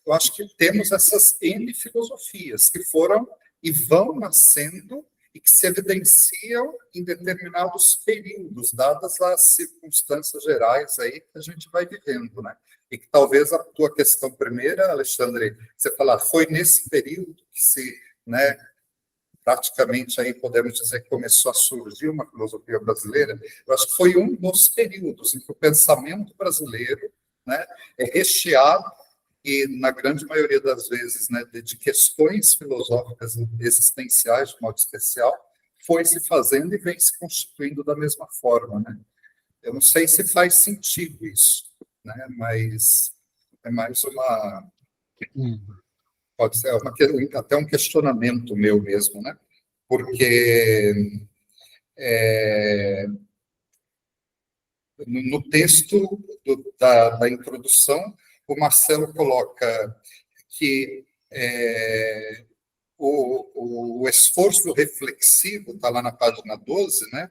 eu acho que temos essas N filosofias que foram e vão nascendo e que se evidenciam em determinados períodos, dadas as circunstâncias gerais aí que a gente vai vivendo, né? E que talvez a tua questão primeira, Alexandre, você falar, foi nesse período que se, né, praticamente aí podemos dizer que começou a surgir uma filosofia brasileira. Eu acho que foi um dos períodos em que o pensamento brasileiro, né, é recheado e, na grande maioria das vezes, né, de questões filosóficas existenciais, de modo especial, foi se fazendo e vem se constituindo da mesma forma, né? Eu não sei se faz sentido isso, né, mas é mais uma... Pode ser até um questionamento meu mesmo, né? Porque no texto da introdução, o Marcelo coloca que o esforço reflexivo, está lá na página 12, né,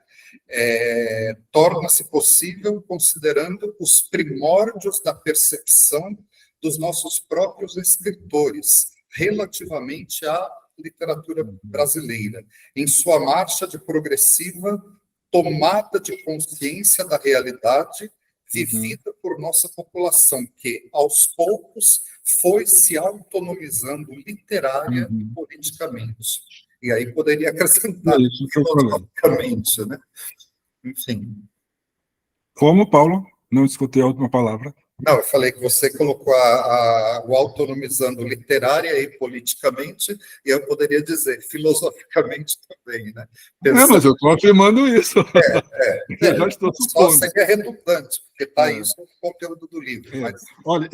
torna-se possível considerando os primórdios da percepção dos nossos próprios escritores relativamente à literatura brasileira, em sua marcha de progressiva tomada de consciência da realidade vivida por nossa população, que, aos poucos, foi se autonomizando literária e politicamente. E aí poderia acrescentar filosoficamente, né? Enfim. Como, Paulo? Não escutei a última palavra. Não, eu falei que você colocou o autonomizando literária e politicamente, e eu poderia dizer filosoficamente também, né? Pensando... mas eu estou afirmando isso. Eu já estou supondo. Só seria redundante, porque está isso no conteúdo do livro. Mas... Olha,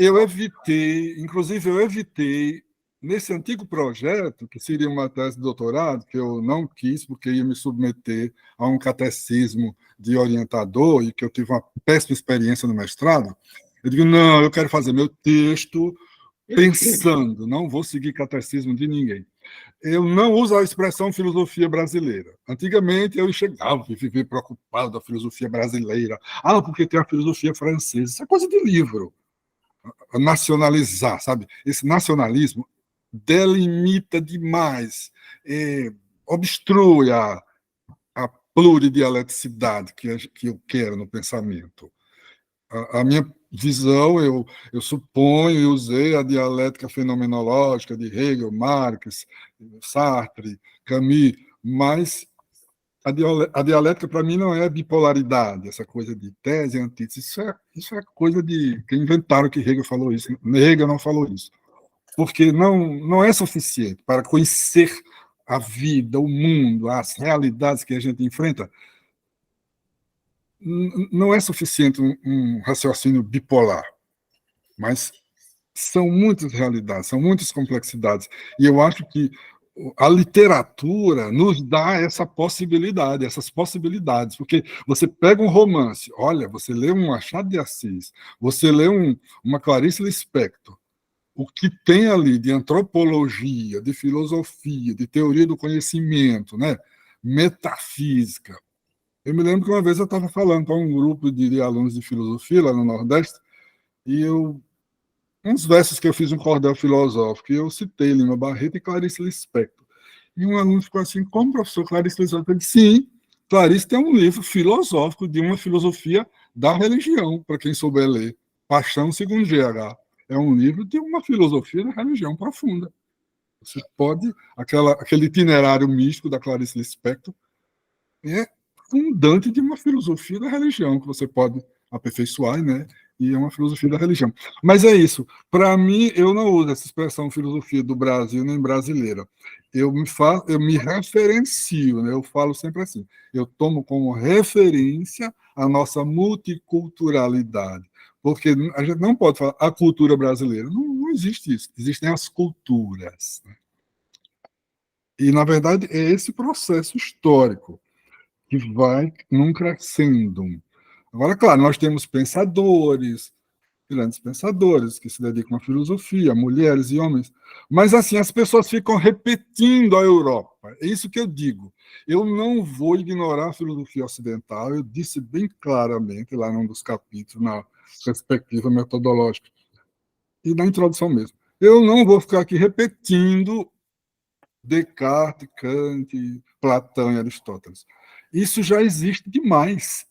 inclusive eu evitei, nesse antigo projeto, que seria uma tese de doutorado, que eu não quis, porque ia me submeter a um catecismo de orientador, e que eu tive uma péssima experiência no mestrado. Eu digo, não, eu quero fazer meu texto pensando, não vou seguir catecismo de ninguém. Eu não uso a expressão filosofia brasileira. Antigamente eu chegava e vivia preocupado da filosofia brasileira. Porque tem a filosofia francesa. Isso é coisa de livro. Nacionalizar, sabe? Esse nacionalismo delimita demais, obstrui a pluridialeticidade que eu quero no pensamento. A minha visão, eu suponho e usei a dialética fenomenológica de Hegel, Marx, Sartre, Camus, mas a dialética, para mim, não é bipolaridade, essa coisa de tese e antítese. Isso é coisa de... que inventaram que Hegel falou isso. Hegel não falou isso. Porque não é suficiente para conhecer a vida, o mundo, as realidades que a gente enfrenta. Não é suficiente um raciocínio bipolar, mas são muitas realidades, são muitas complexidades. E eu acho que a literatura nos dá essas possibilidades, porque você pega um romance, olha, você lê um Machado de Assis, você lê uma Clarice Lispector, o que tem ali de antropologia, de filosofia, de teoria do conhecimento, né? metafísica. Eu me lembro que uma vez eu estava falando para um grupo de alunos de filosofia lá no Nordeste, e uns versos que eu fiz um cordel filosófico, e eu citei Lima Barreto e Clarice Lispector. E um aluno ficou assim, como professor Clarice Lispector? Eu disse, sim, Clarice tem um livro filosófico de uma filosofia da religião, para quem souber ler. Paixão segundo GH. É um livro de uma filosofia da religião profunda. Você pode, aquele itinerário místico da Clarice Lispector é fundante de uma filosofia da religião, que você pode aperfeiçoar, né? E é uma filosofia da religião. Mas é isso. Para mim, eu não uso essa expressão filosofia do Brasil nem brasileira. Eu me referencio, né? Eu falo sempre assim. Eu tomo como referência a nossa multiculturalidade. Porque a gente não pode falar a cultura brasileira. Não existe isso. Existem as culturas. Né? E, na verdade, é esse processo histórico que vai num crescendo. Agora, claro, nós temos pensadores, grandes pensadores que se dedicam à filosofia, mulheres e homens, mas assim, as pessoas ficam repetindo a Europa. É isso que eu digo. Eu não vou ignorar a filosofia ocidental, eu disse bem claramente lá num dos capítulos, na perspectiva metodológica, e na introdução mesmo. Eu não vou ficar aqui repetindo Descartes, Kant, Platão e Aristóteles. Isso já existe demais.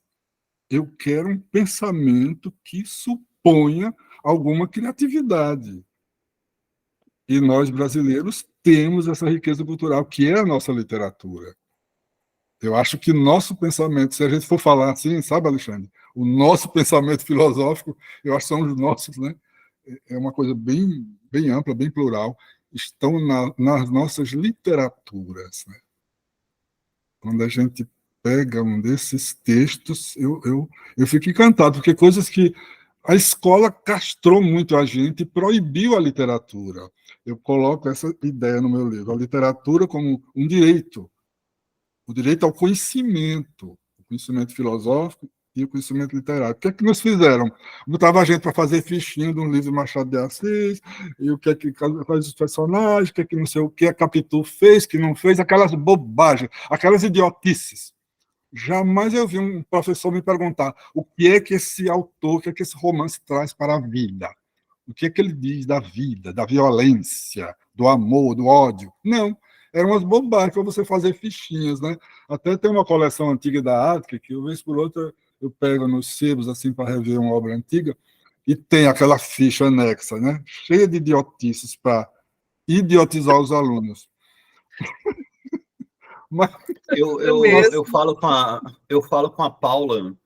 Eu quero um pensamento que suponha alguma criatividade. E nós, brasileiros, temos essa riqueza cultural, que é a nossa literatura. Eu acho que nosso pensamento, se a gente for falar assim, sabe, Alexandre? O nosso pensamento filosófico, eu acho que são os nossos, né? É uma coisa bem, bem ampla, bem plural. Estão nas nossas literaturas. Né? Quando a gente pega um desses textos, eu fico encantado, porque coisas que a escola castrou muito a gente e proibiu a literatura. Eu coloco essa ideia no meu livro, a literatura como um direito, o direito ao conhecimento, o conhecimento filosófico e o conhecimento literário. O que é que nos fizeram? Botava a gente para fazer fichinha de um livro de Machado de Assis, e o que é que faz os personagens, o que é que não sei o que a Capitu fez, que não fez, aquelas bobagens, aquelas idiotices. Jamais eu vi um professor me perguntar o que é que esse autor, o que é que esse romance traz para a vida. O que é que ele diz da vida, da violência, do amor, do ódio. Não, eram umas bobagens para você fazer fichinhas, né? Até tem uma coleção antiga da Attica, que uma vez por outra eu pego nos sebos assim para rever uma obra antiga, e tem aquela ficha anexa, né? Cheia de idiotices para idiotizar os alunos. Mas... eu falo com a Paula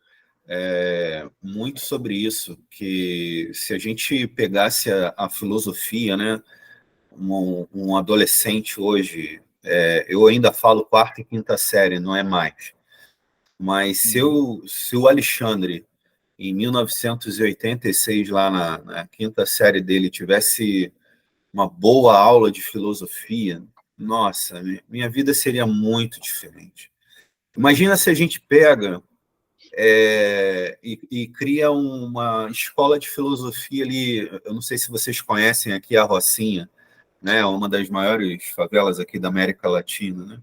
muito sobre isso, que se a gente pegasse a filosofia, né, um adolescente hoje, eu ainda falo quarta e quinta série, não é mais, mas se o Alexandre, em 1986, lá na quinta série dele, tivesse uma boa aula de filosofia, nossa, minha vida seria muito diferente. Imagina se a gente pega e cria uma escola de filosofia ali, eu não sei se vocês conhecem aqui a Rocinha, né, uma das maiores favelas aqui da América Latina. Né?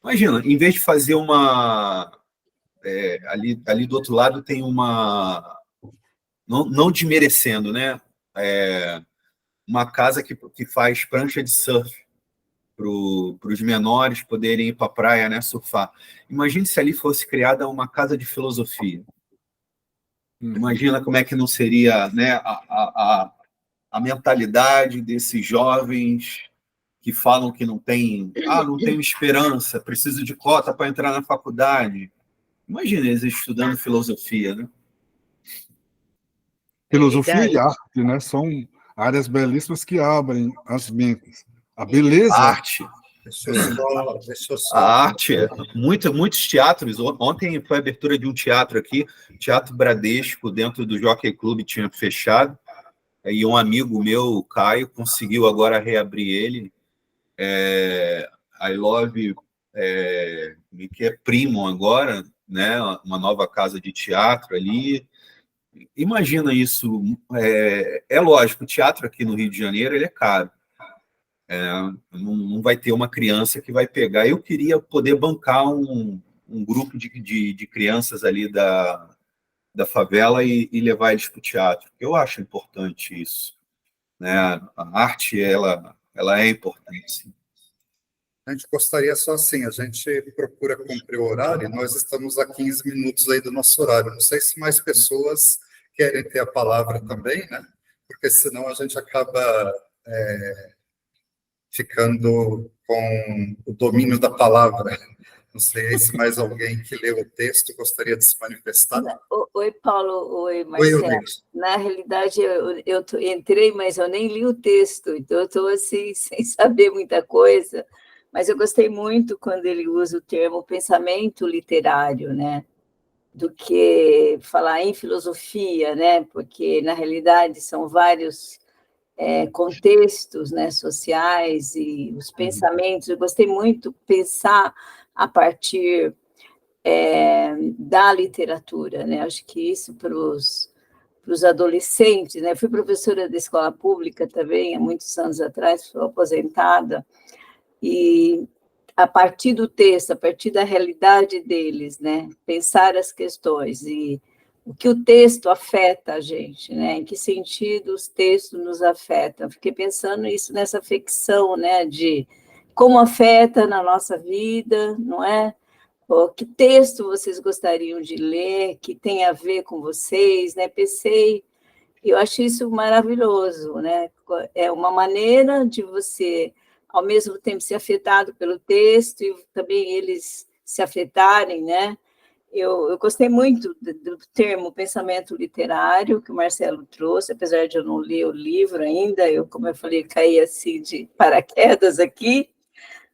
Imagina, em vez de fazer ali do outro lado tem uma... Não desmerecendo, né? Uma casa que faz prancha de surf para os menores poderem ir para a praia, né, surfar. Imagine se ali fosse criada uma casa de filosofia. Imagina como é que não seria, né, a mentalidade desses jovens que falam que não tenho esperança, preciso de cota para entrar na faculdade. Imagina eles estudando filosofia, né? Filosofia e arte, né? São áreas belíssimas que abrem as mentes. A beleza... A arte. A arte, muitos teatros. Ontem foi a abertura de um teatro aqui, Teatro Bradesco, dentro do Jockey Club, tinha fechado, e um amigo meu, o Caio, conseguiu agora reabrir ele. I Love, que é Primo agora, né? Uma nova casa de teatro ali. Imagina isso. É lógico, o teatro aqui no Rio de Janeiro ele é caro. Não vai ter uma criança que vai pegar. Eu queria poder bancar um grupo de crianças ali da favela e levar eles para o teatro. Eu acho importante isso, né? A arte, ela é importante, sim. A gente gostaria só assim, a gente procura cumprir o horário, nós estamos a 15 minutos aí do nosso horário. Não sei se mais pessoas querem ter a palavra também, né? Porque senão a gente acaba ficando com o domínio da palavra. Não sei se mais alguém que leu o texto gostaria de se manifestar. Oi, Paulo. Oi, Marcelo. Oi, na realidade, eu entrei, mas eu nem li o texto, então eu estou assim, sem saber muita coisa, mas eu gostei muito quando ele usa o termo pensamento literário, né? Do que falar em filosofia, né? Porque, na realidade, são vários contextos, né, sociais e os pensamentos. Eu gostei muito de pensar a partir da literatura, né? Acho que isso para os adolescentes, né? Fui professora da escola pública também, há muitos anos atrás, sou aposentada, e a partir do texto, a partir da realidade deles, né? Pensar as questões e o que o texto afeta a gente, né? Em que sentido os textos nos afetam. Fiquei pensando isso nessa ficção, né? De como afeta na nossa vida, não é? Que texto vocês gostariam de ler, que tem a ver com vocês, né? Pensei, eu acho isso maravilhoso, né? É uma maneira de você, ao mesmo tempo, ser afetado pelo texto e também eles se afetarem, né? Eu gostei muito do termo pensamento literário que o Marcelo trouxe, apesar de eu não ler o livro ainda, como eu falei, caí assim de paraquedas aqui.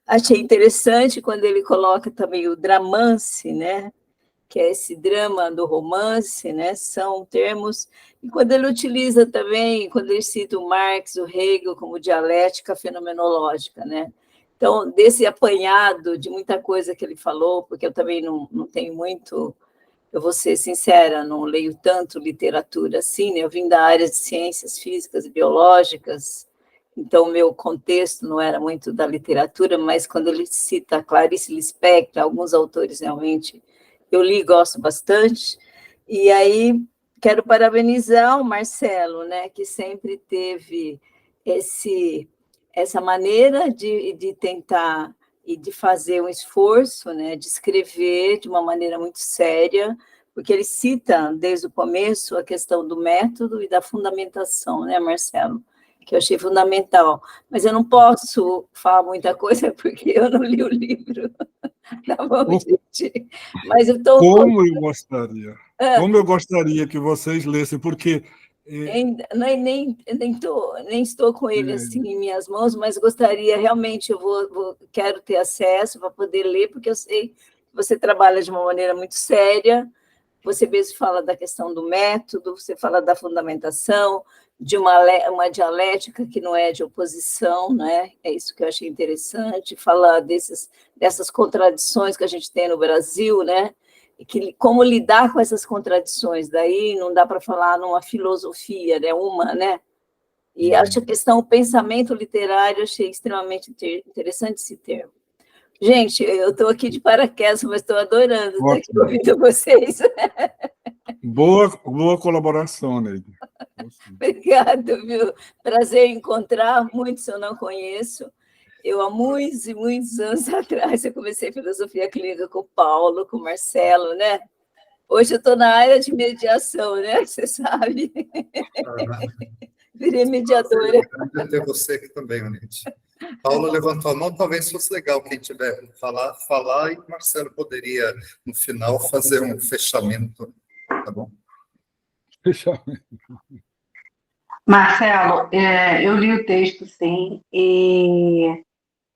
Achei interessante quando ele coloca também o dramance, né? Que é esse drama do romance, né? São termos... E quando ele utiliza também, quando ele cita o Marx, o Hegel, como dialética fenomenológica, né? Então, desse apanhado de muita coisa que ele falou, porque eu também não tenho muito... Eu vou ser sincera, não leio tanto literatura assim, né? Eu vim da área de ciências físicas e biológicas, então, o meu contexto não era muito da literatura, mas quando ele cita Clarice Lispector, alguns autores realmente eu li e gosto bastante, e aí quero parabenizar o Marcelo, né, que sempre teve essa maneira de tentar e de fazer um esforço, né, de escrever de uma maneira muito séria, porque ele cita desde o começo a questão do método e da fundamentação, né, Marcelo? Que eu achei fundamental, mas eu não posso falar muita coisa porque eu não li o livro. Tá bom, gente? Mas eu estou... Como eu gostaria que vocês lessem, porque... Nem estou com ele assim em minhas mãos, mas gostaria, realmente, quero ter acesso para poder ler, porque eu sei que você trabalha de uma maneira muito séria, você mesmo fala da questão do método, você fala da fundamentação, de uma dialética que não é de oposição, né? É isso que eu achei interessante, falar dessas contradições que a gente tem no Brasil, né? E como lidar com essas contradições, daí não dá para falar numa filosofia, né? Né? E acho a questão, o pensamento literário, achei extremamente interessante esse termo. Gente, eu estou aqui de paraquedas, mas estou adorando estar aqui ouvindo vocês. Boa colaboração, Neide. Obrigada, viu? Prazer em encontrar, muitos eu não conheço. Eu, há muitos e muitos anos atrás, eu comecei filosofia clínica com o Paulo, com o Marcelo, né? Hoje eu estou na área de mediação, né? Você sabe. Virei mediadora. Prazer ter você aqui também, Onete. Paulo levantou a mão, talvez fosse legal quem tiver falar, e Marcelo poderia, no final, fazer um fechamento, tá bom? Fechamento. Marcelo, eu li o texto, sim,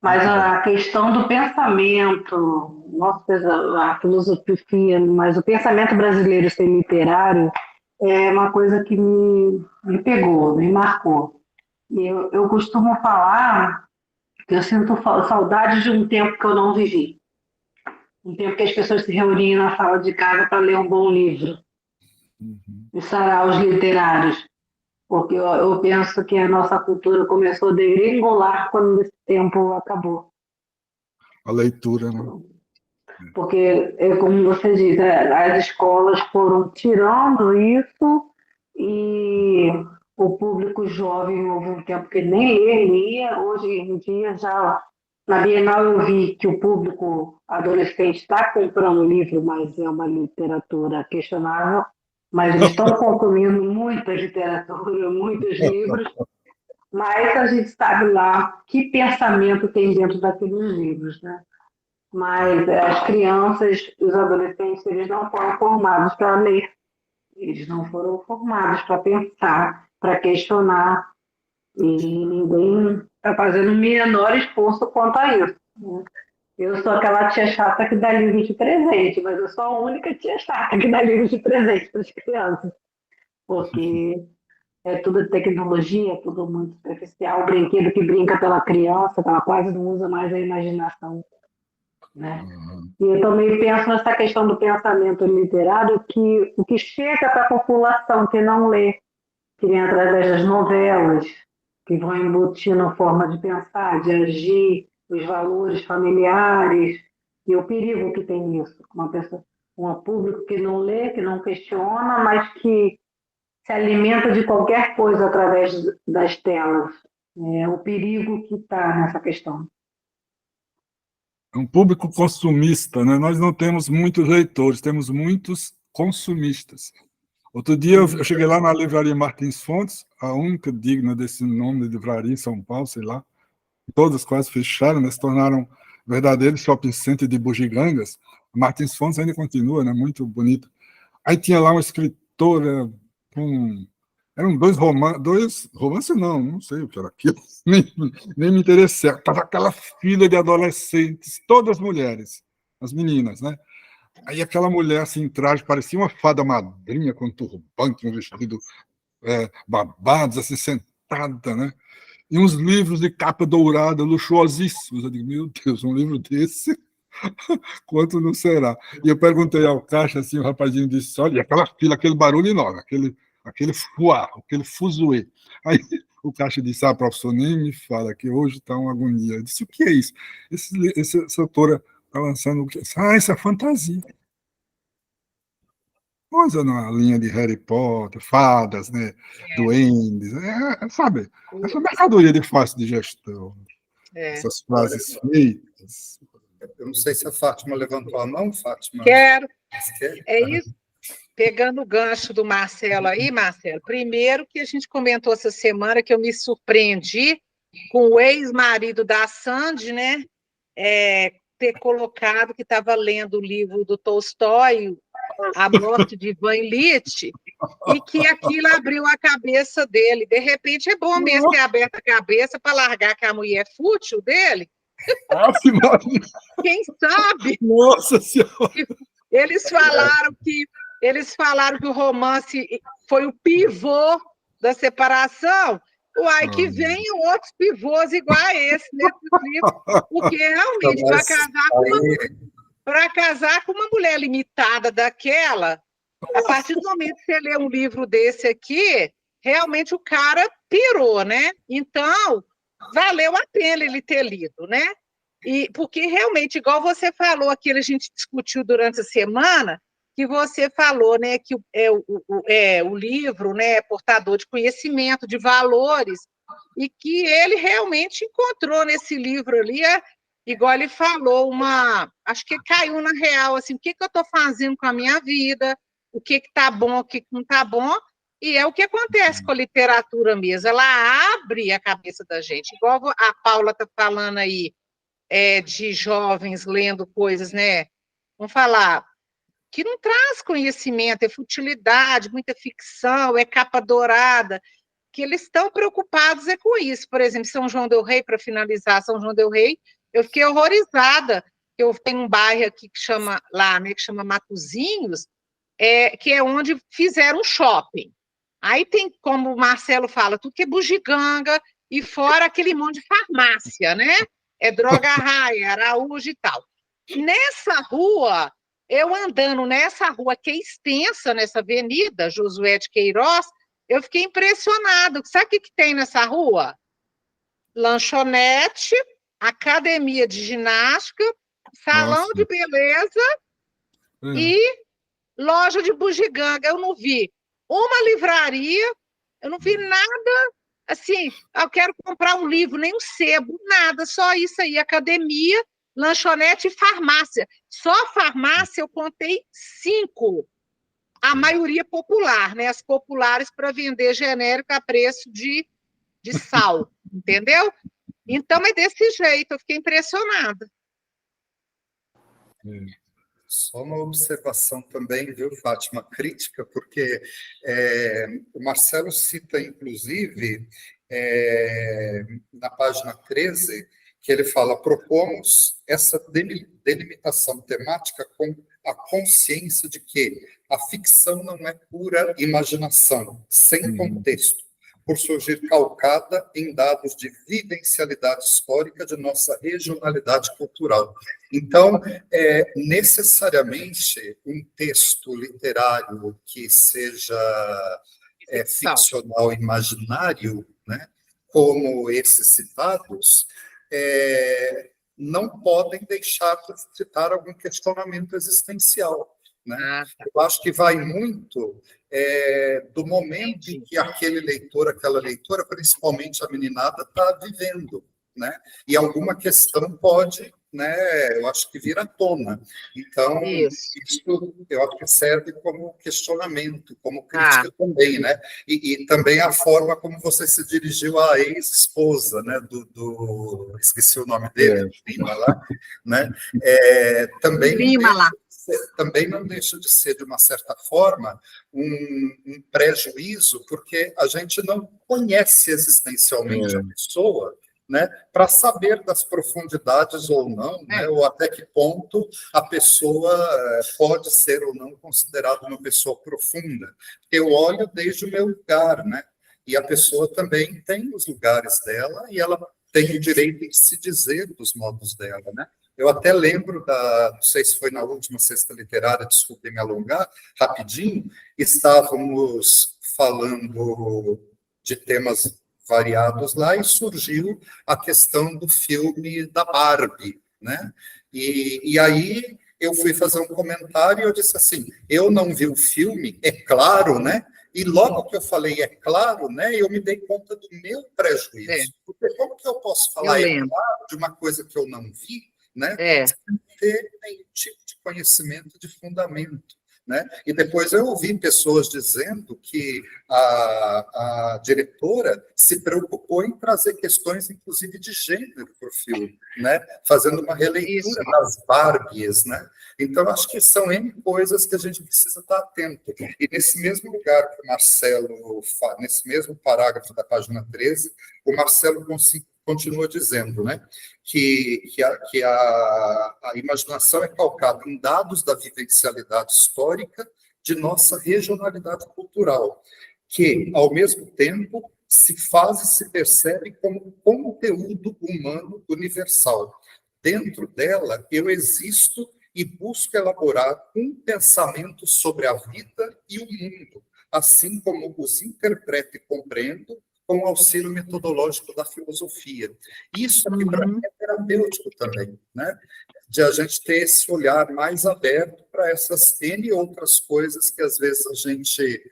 mas a questão do pensamento, a filosofia, mas o pensamento brasileiro ser literário é uma coisa que me pegou, me marcou. Eu costumo falar que eu sinto saudade de um tempo que eu não vivi. Um tempo que as pessoas se reuniam na sala de casa para ler um bom livro. E saraus literários. porque eu penso que a nossa cultura começou a degringolar quando esse tempo acabou. A leitura, né? Porque, como você diz, as escolas foram tirando isso e o público jovem, houve um tempo que nem lia, hoje em dia já, na Bienal eu vi que o público adolescente está comprando livro, mas é uma literatura questionável, mas eles estão consumindo muita literatura, muitos livros, mas a gente sabe lá que pensamento tem dentro daqueles livros, né? Mas as crianças, os adolescentes, eles não foram formados para ler, eles não foram formados para pensar, para questionar, e ninguém está fazendo o menor esforço quanto a isso, né? Eu sou aquela tia chata que dá livro de presente, mas eu sou a única tia chata que dá livro de presente para as crianças, porque é tudo tecnologia, é tudo muito superficial, o brinquedo que brinca pela criança, ela quase não usa mais a imaginação, né? E eu também penso nessa questão do pensamento literário, que o que chega para a população que não lê, que vem através das novelas, que vão embutindo a forma de pensar, de agir, os valores familiares, e o perigo que tem nisso. Uma pessoa, um público que não lê, que não questiona, mas que se alimenta de qualquer coisa através das telas. É o perigo que está nessa questão. É um público consumista, né? Nós não temos muitos leitores, temos muitos consumistas. Outro dia eu cheguei lá na livraria Martins Fontes, a única digna desse nome de livraria em São Paulo, sei lá. Todas quase fecharam, mas se tornaram verdadeiros shopping center de bugigangas. Martins Fontes ainda continua, né? Muito bonito. Aí tinha lá um escritor com... Eram dois romances, não sei o que era aquilo, nem me interessei. Estava aquela fila de adolescentes, todas mulheres, as meninas, né? Aí aquela mulher, assim, em traje, parecia uma fada madrinha, com turbante, um vestido babados, assim, sentada, né? E uns livros de capa dourada, luxuosíssimos. Eu digo, meu Deus, um livro desse, quanto não será? E eu perguntei ao caixa, assim, o rapazinho disse, olha, aquela fila, aquele barulho enorme, aquele fuá, aquele fuzuê. Aí o caixa disse, professor, nem me fala, que hoje está uma agonia. Eu disse, o que é isso? Essa autora está lançando o quê? Isso é fantasia. Coisa na linha de Harry Potter, fadas, né? Duendes, sabe? Essa mercadoria de fácil digestão. Essas frases feitas. Eu não sei se a Fátima levantou a mão, Fátima. Quero. É isso. Pegando o gancho do Marcelo aí, Marcelo, primeiro que a gente comentou essa semana que eu me surpreendi com o ex-marido da Sandy, né? Ter colocado que estava lendo o livro do Tolstói, A Morte de Ivan Ilitch, e que aquilo abriu a cabeça dele. De repente, é bom mesmo ter aberto a cabeça para largar que a mulher fútil dele. Quem sabe? Nossa Senhora! Eles falaram que o romance foi o pivô da separação. Uai, que venham outros pivôs igual a esse nesses livros, porque realmente para casar com uma mulher limitada daquela, a partir do momento que você lê um livro desse aqui, realmente o cara pirou, né? Então, valeu a pena ele ter lido, né? E porque realmente, igual você falou aqui, a gente discutiu durante a semana, que você falou, né, que o livro, né, é portador de conhecimento, de valores, e que ele realmente encontrou nesse livro ali, igual ele falou, acho que caiu na real, assim, o que eu estou fazendo com a minha vida, o que está bom, o que não está bom, e é o que acontece com a literatura mesmo, ela abre a cabeça da gente, igual a Paula está falando aí, de jovens lendo coisas, né, vamos falar, que não traz conhecimento, é futilidade, muita ficção, é capa dourada, que eles estão preocupados com isso. Por exemplo, São João del Rei, para finalizar, São João del Rei, eu fiquei horrorizada. Eu tenho um bairro aqui que chama Matozinhos, que é onde fizeram um shopping. Aí tem, como o Marcelo fala, tudo que é bugiganga, e fora aquele monte de farmácia, né? É Droga Raia, Araújo e tal. Nessa rua, eu andando nessa rua que é extensa, nessa avenida, Josué de Queiroz, eu fiquei impressionado. Sabe o que tem nessa rua? Lanchonete, academia de ginástica, salão de beleza e loja de bugiganga. Eu não vi uma livraria, eu não vi nada assim. Eu quero comprar um livro, nem um sebo, nada, só isso aí: academia, lanchonete e farmácia. Só farmácia eu contei 5. A maioria popular, né? As populares para vender genérico a preço de sal, entendeu? Então, é desse jeito, eu fiquei impressionada. Só uma observação também, viu, Fátima, crítica, porque o Marcelo cita, inclusive, na página 13, que ele fala: propomos essa delimitação temática com a consciência de que a ficção não é pura imaginação, sem contexto, por surgir calcada em dados de vivencialidade histórica de nossa regionalidade cultural. Então, necessariamente, um texto literário que seja ficcional imaginário, né, como esses citados, não podem deixar de citar algum questionamento existencial, né? Eu acho que vai muito do momento em que aquele leitor, aquela leitora, principalmente a meninada, está vivendo, né? E alguma questão pode, né, eu acho que vir à tona. Então, isso eu acho que serve como questionamento, como crítica também, né? E também a forma como você se dirigiu à ex-esposa, né, esqueci o nome dele, Lima lá, né? Também não deixa de ser, de uma certa forma, um prejuízo, porque a gente não conhece existencialmente a pessoa, né, para saber das profundidades ou não, né, ou até que ponto a pessoa pode ser ou não considerada uma pessoa profunda. Eu olho desde o meu lugar, né, e a pessoa também tem os lugares dela e ela tem o direito de se dizer dos modos dela, né? Eu até lembro não sei se foi na última Sexta Literária, desculpem me alongar, rapidinho, estávamos falando de temas variados lá e surgiu a questão do filme da Barbie, né? E aí eu fui fazer um comentário e eu disse assim: eu não vi o filme, é claro, né? E logo que eu falei é claro, né, eu me dei conta do meu prejuízo. Porque como que eu posso falar claro de uma coisa que eu não vi, né, sem ter nenhum tipo de conhecimento de fundamento, né? E depois eu ouvi pessoas dizendo que a diretora se preocupou em trazer questões, inclusive, de gênero para o filme, né? Fazendo uma releitura das Barbies, né? Então, acho que são N coisas que a gente precisa estar atento. E nesse mesmo lugar que o Marcelo, nesse mesmo parágrafo da página 13, o Marcelo continua dizendo, né, que a imaginação é calcada em dados da vivencialidade histórica de nossa regionalidade cultural, que, ao mesmo tempo, se faz e se percebe como conteúdo humano universal. Dentro dela, eu existo e busco elaborar um pensamento sobre a vida e o mundo, assim como os interpreto e compreendo com o auxílio metodológico da filosofia. Isso aqui, para mim, é terapêutico também, né? De a gente ter esse olhar mais aberto para essas N outras coisas que, às vezes, a gente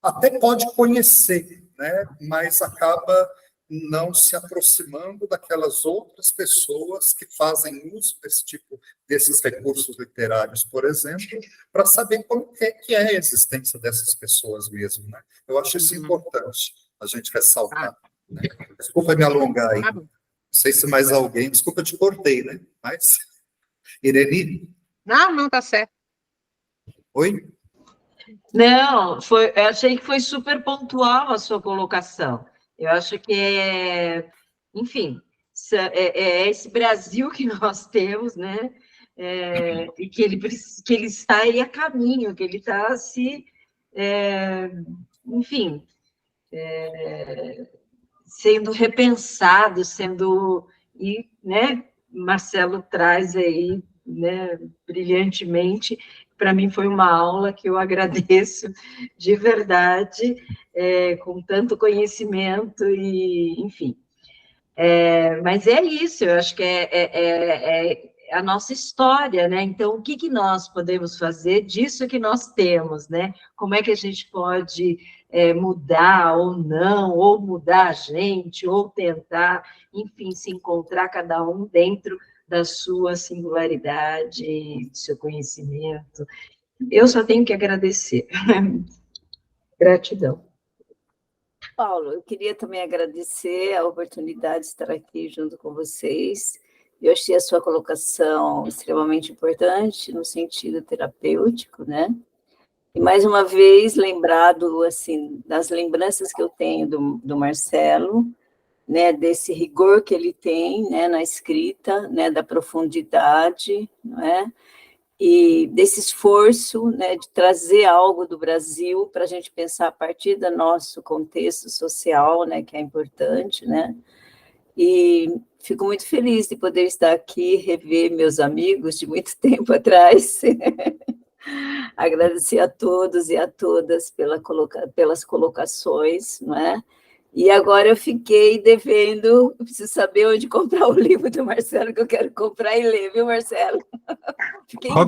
até pode conhecer, né? Mas acaba não se aproximando daquelas outras pessoas que fazem uso desses recursos literários, por exemplo, para saber como que é a existência dessas pessoas mesmo, né? Eu acho isso importante, a gente ressaltar. Né? Desculpa me alongar aí. Não sei se mais alguém... Desculpa, eu te cortei, né? Mas... Irene? Não, tá certo. Oi? Não, eu achei que foi super pontual a sua colocação. Eu acho que enfim, é esse Brasil que nós temos, né? E que ele está aí a caminho, que ele está enfim, sendo repensado, né? Marcelo traz aí, né, brilhantemente, para mim foi uma aula que eu agradeço de verdade, com tanto conhecimento e, enfim. Mas é isso, eu acho que é a nossa história, né? Então, o que nós podemos fazer disso que nós temos, né? Como é que a gente pode mudar ou não, ou mudar a gente, ou tentar, enfim, se encontrar cada um dentro da sua singularidade, do seu conhecimento. Eu só tenho que agradecer. Gratidão. Paulo, eu queria também agradecer a oportunidade de estar aqui junto com vocês. Eu achei a sua colocação extremamente importante no sentido terapêutico, né? E, mais uma vez, lembrado, assim, das lembranças que eu tenho do Marcelo, né, desse rigor que ele tem, né, na escrita, né, da profundidade, não é? E desse esforço, né, de trazer algo do Brasil para a gente pensar a partir do nosso contexto social, né, que é importante, né? E fico muito feliz de poder estar aqui, rever meus amigos de muito tempo atrás. Agradecer a todos e a todas pelas colocações, não é? E agora eu fiquei devendo, eu preciso saber onde comprar o livro do Marcelo, que eu quero comprar e ler, viu, Marcelo? Fiquei Eu vou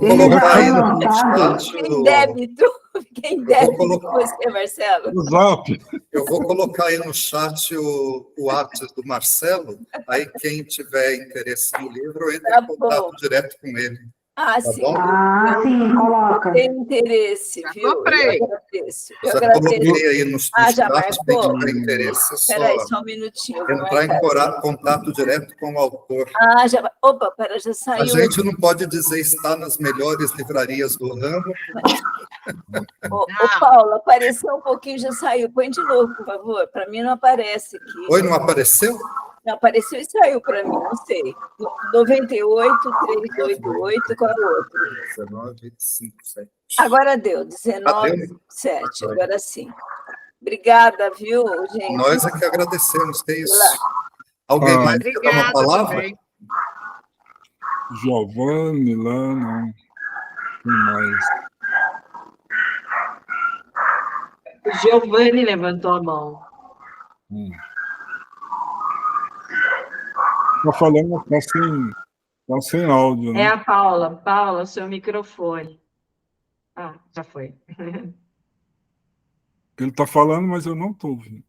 colocar aí no chat. Fiquei em débito. Fiquei em débito com você, Marcelo. O Zap. Eu vou colocar aí no chat o WhatsApp do Marcelo, aí quem tiver interesse no livro, entra em contato direto com ele. Ah, Tá sim. bom? Sim, coloca. Tem interesse, Já viu? comprei. Eu agradeço. Eu Já agradeço. coloquei aí no chat, já quem marcou? tiver interesse, é Espera aí, só só um minutinho. Eu vou entrar em marcar. contato direto com o autor. Já. Opa, pera, já A saiu. gente não pode dizer está nas melhores livrarias do ramo. Ô, Paula, apareceu um pouquinho, já saiu. Põe de novo, por favor. Para mim não aparece aqui. Oi, não apareceu? Não, apareceu e saiu para mim, não sei. 98, 388, qual é o outro? 19, 5, 7. Agora deu, 19, 7, agora sim. Obrigada, viu, gente? Nós é que agradecemos. Tem isso. Alguém mais quer dar uma palavra? Também. Giovanni lá, não. Quem mais? O Giovanni levantou a mão. Está falando, tá sem áudio, né? É a Paula. Paula, seu microfone. Ah, já foi. Ele está falando, mas eu não estou ouvindo.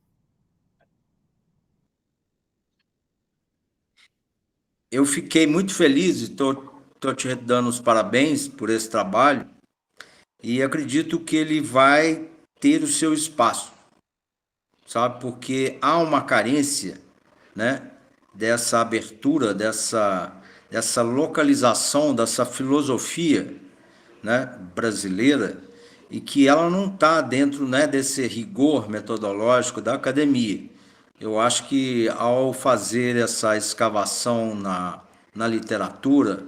Eu fiquei muito feliz e estou te dando os parabéns por esse trabalho e acredito que ele vai ter o seu espaço, sabe? Porque há uma carência, né, dessa abertura, dessa localização, dessa filosofia, né, brasileira, e que ela não está dentro, né, desse rigor metodológico da academia. Eu acho que ao fazer essa escavação na literatura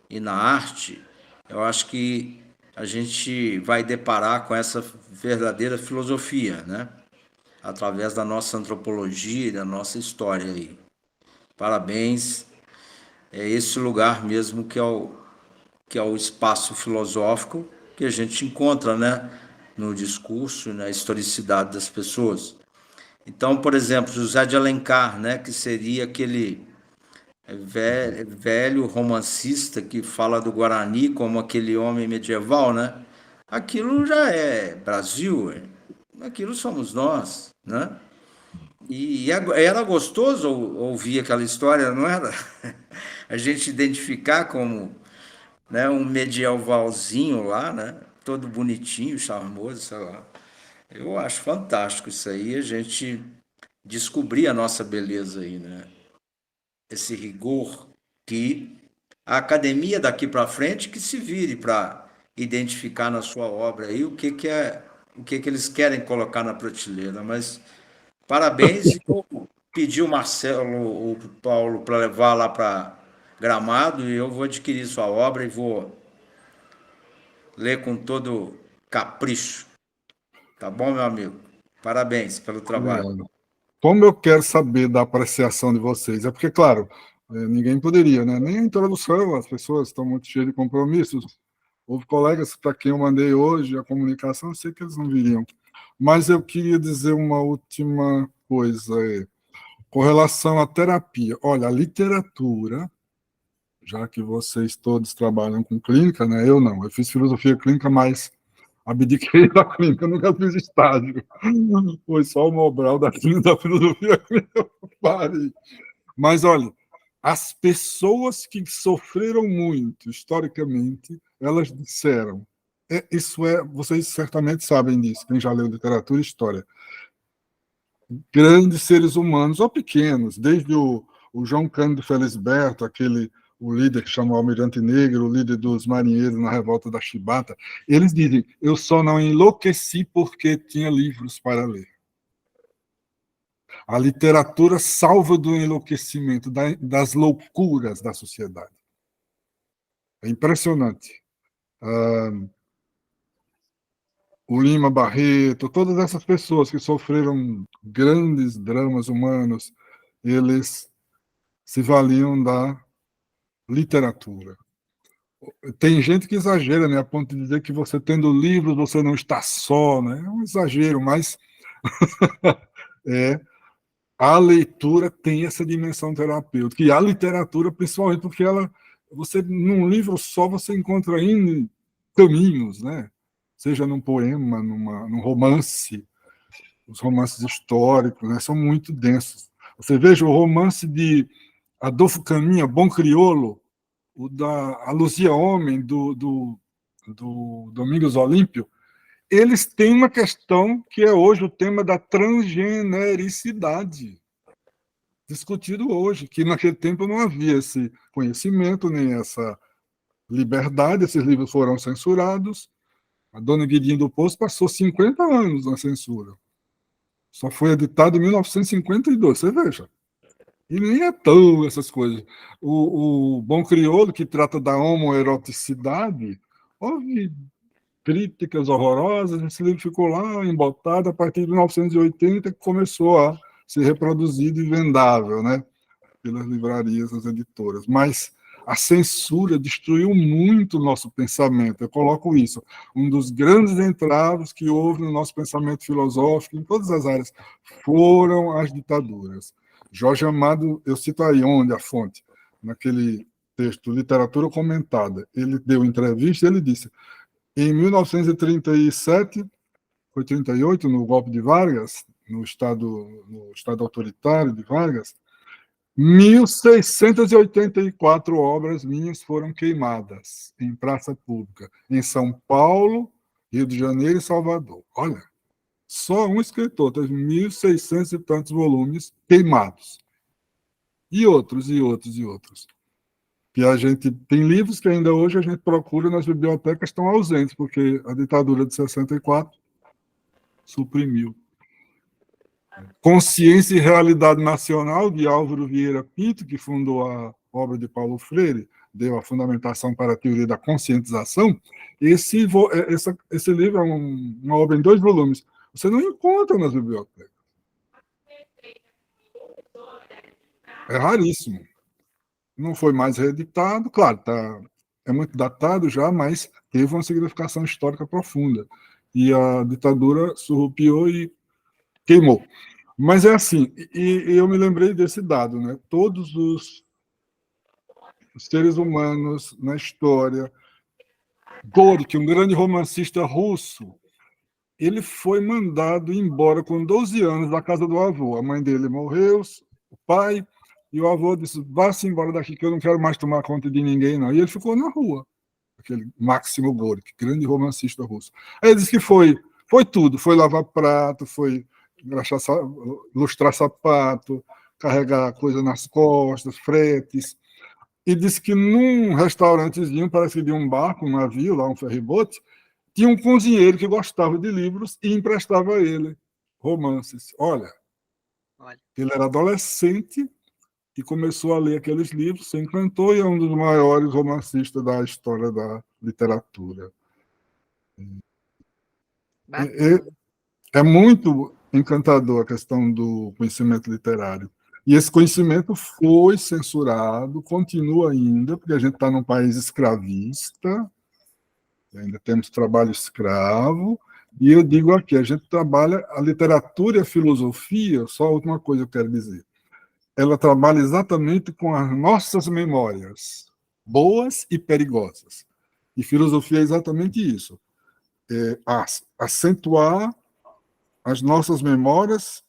e na arte, eu acho que a gente vai deparar com essa verdadeira filosofia, né? Através da nossa antropologia e da nossa história aí. Parabéns, é esse lugar mesmo que é o espaço filosófico que a gente encontra, né? No discurso e na historicidade das pessoas. Então, por exemplo, José de Alencar, né, que seria aquele velho romancista que fala do Guarani como aquele homem medieval, né? Aquilo já é Brasil, aquilo somos nós, né? E era gostoso ouvir aquela história, não era? A gente identificar como, né, um medievalzinho lá, né? Todo bonitinho, charmoso, sei lá. Eu acho fantástico isso aí, a gente descobrir a nossa beleza aí, né? Esse rigor que a academia daqui para frente que se vire para identificar na sua obra aí o que eles querem colocar na prateleira. Mas parabéns e vou pedir o Marcelo, o Paulo para levar lá para Gramado e eu vou adquirir sua obra e vou ler com todo capricho. Tá bom, meu amigo? Parabéns pelo trabalho. Como eu quero saber da apreciação de vocês? É porque, claro, Ninguém poderia, né? Nem a introdução, as pessoas estão muito cheias de compromissos. Houve colegas para quem eu mandei hoje a comunicação, eu sei que eles não viriam. Mas eu queria dizer uma última coisa, com relação à terapia. Olha, a literatura, já que vocês todos trabalham com clínica, né? Eu não, eu fiz filosofia clínica, mas abdiquei da clínica, nunca fiz estágio. Foi só o Mobral da filosofia clínica, eu parei. Mas, olha, as pessoas que sofreram muito, historicamente, elas disseram, vocês certamente sabem disso, quem já leu literatura e história, grandes seres humanos, ou pequenos, desde o João Cândido Felisberto, o líder que chama o Almirante Negro, o líder dos marinheiros na revolta da Chibata, eles dizem, eu só não enlouqueci porque tinha livros para ler. A literatura salva do enlouquecimento, das loucuras da sociedade. É impressionante. O Lima Barreto, todas essas pessoas que sofreram grandes dramas humanos, eles se valiam da literatura. Tem gente que exagera, né, a ponto de dizer que você tendo livros você não está só, né? É um exagero, mas a leitura tem essa dimensão terapêutica, e a literatura, principalmente, porque num livro só você encontra caminhos, né? Seja num poema, num romance, os romances históricos, né, são muito densos. Você veja o romance de Adolfo Caminha, Bom Crioulo, a Luzia Homem, do Domingos Olímpio, eles têm uma questão que é hoje o tema da transgenericidade, discutido hoje, que naquele tempo não havia esse conhecimento, nem essa liberdade, esses livros foram censurados. A Dona Guidinha do Poço passou 50 anos na censura. Só foi editado em 1952, você veja. E nem é tão essas coisas. O Bom Crioulo, que trata da homoeroticidade, houve críticas horrorosas, esse livro ficou lá embotado a partir de 1980, que começou a ser reproduzido e vendável, né, pelas livrarias, as editoras. Mas a censura destruiu muito o nosso pensamento. Eu coloco isso. Um dos grandes entraves que houve no nosso pensamento filosófico, em todas as áreas, foram as ditaduras. Jorge Amado, eu cito aí onde a fonte, naquele texto, Literatura Comentada, ele deu entrevista e ele disse, em 1937, foi 38, no golpe de Vargas, no estado autoritário de Vargas, 1.684 obras minhas foram queimadas em praça pública, em São Paulo, Rio de Janeiro e Salvador. Olha, só um escritor teve 1.600 e tantos volumes queimados. E outros, e outros, e outros. Que a gente tem livros que ainda hoje a gente procura nas bibliotecas, estão ausentes, porque a ditadura de 64 suprimiu. Consciência e Realidade Nacional, de Álvaro Vieira Pinto, que fundou a obra de Paulo Freire, deu a fundamentação para a teoria da conscientização. Esse livro é uma obra em 2 volumes. Você não encontra nas bibliotecas. É raríssimo. Não foi mais reeditado, claro, é muito datado já, mas teve uma significação histórica profunda. E a ditadura surrupiou e queimou. Mas é assim, e eu me lembrei desse dado, né? Todos os seres humanos na história, Gorky, um grande romancista russo, ele foi mandado embora com 12 anos da casa do avô. A mãe dele morreu, o pai, e o avô disse, vá-se embora daqui que eu não quero mais tomar conta de ninguém, não. E ele ficou na rua, aquele Máximo Gorky, grande romancista russo. Aí ele disse que foi tudo, foi lavar prato, foi lustrar sapato, carregar coisa nas costas, fretes, e disse que num restaurantezinho, parece que de um barco, um navio, lá um ferribote, tinha um cozinheiro que gostava de livros e emprestava a ele romances. Olha, ele era adolescente e começou a ler aqueles livros, se encantou e é um dos maiores romancistas da história da literatura. É muito encantador a questão do conhecimento literário. E esse conhecimento foi censurado, continua ainda, porque a gente está num país escravista, ainda temos trabalho escravo, e eu digo aqui, a gente trabalha a literatura e a filosofia, só a última coisa que eu quero dizer, ela trabalha exatamente com as nossas memórias, boas e perigosas. E filosofia é exatamente isso, acentuar as nossas memórias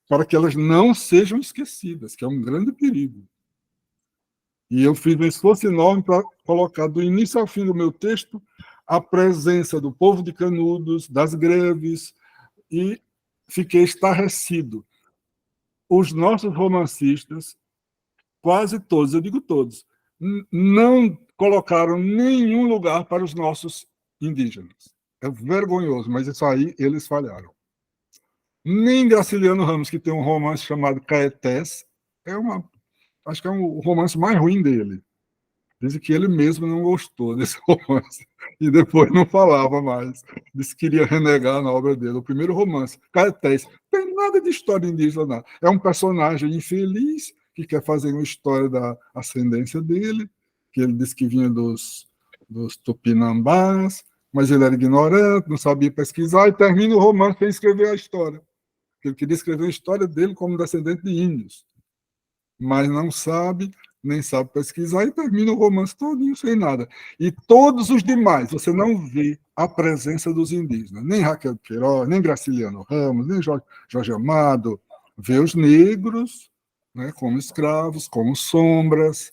para que elas não sejam esquecidas, que é um grande perigo. E eu fiz um esforço enorme para colocar do início ao fim do meu texto a presença do povo de Canudos, das greves, e fiquei estarrecido. Os nossos romancistas, quase todos, eu digo todos, não colocaram nenhum lugar para os nossos indígenas. É vergonhoso, mas isso aí eles falharam. Nem Graciliano Ramos, que tem um romance chamado Caetés, acho que é o romance mais ruim dele. Dizem que ele mesmo não gostou desse romance e depois não falava mais. Disse que queria renegar na obra dele. O primeiro romance, Caetés, não tem nada de história indígena, não. É um personagem infeliz que quer fazer uma história da ascendência dele, que ele disse que vinha dos Tupinambás, mas ele era ignorante, não sabia pesquisar, e termina o romance sem escrever a história. Ele queria escrever a história dele como descendente de índios, mas não sabe, nem sabe pesquisar, e termina o romance todinho sem nada. E todos os demais, você não vê a presença dos indígenas, nem Raquel de Queiroz, nem Graciliano Ramos, nem Jorge Amado, vê os negros, né, como escravos, como sombras,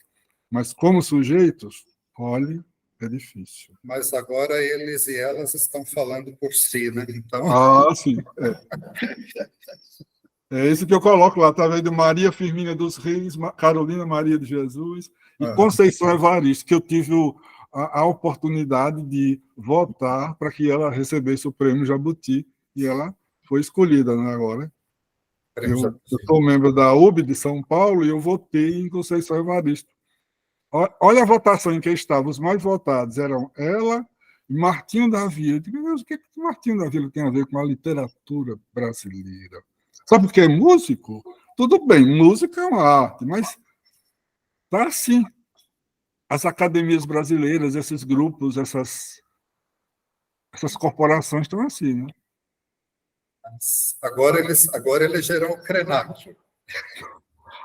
mas como sujeitos, olhe, é difícil. Mas agora eles e elas estão falando por si, né? Então... Ah, sim. É isso que eu coloco lá, através de Maria Firmina dos Reis, Carolina Maria de Jesus e Conceição Evaristo, que eu tive a oportunidade de votar para que ela recebesse o prêmio Jabuti, e ela foi escolhida, né, agora. Eu sou membro da UB de São Paulo e eu votei em Conceição Evaristo. Olha a votação em que estava. Os mais votados eram ela e Martinho da Vila. Eu digo, o que Martinho da Vila tem a ver com a literatura brasileira? Sabe por que é músico? Tudo bem, música é uma arte, mas tá assim. As academias brasileiras, esses grupos, essas corporações estão assim, né? Agora elegeram o Krenak.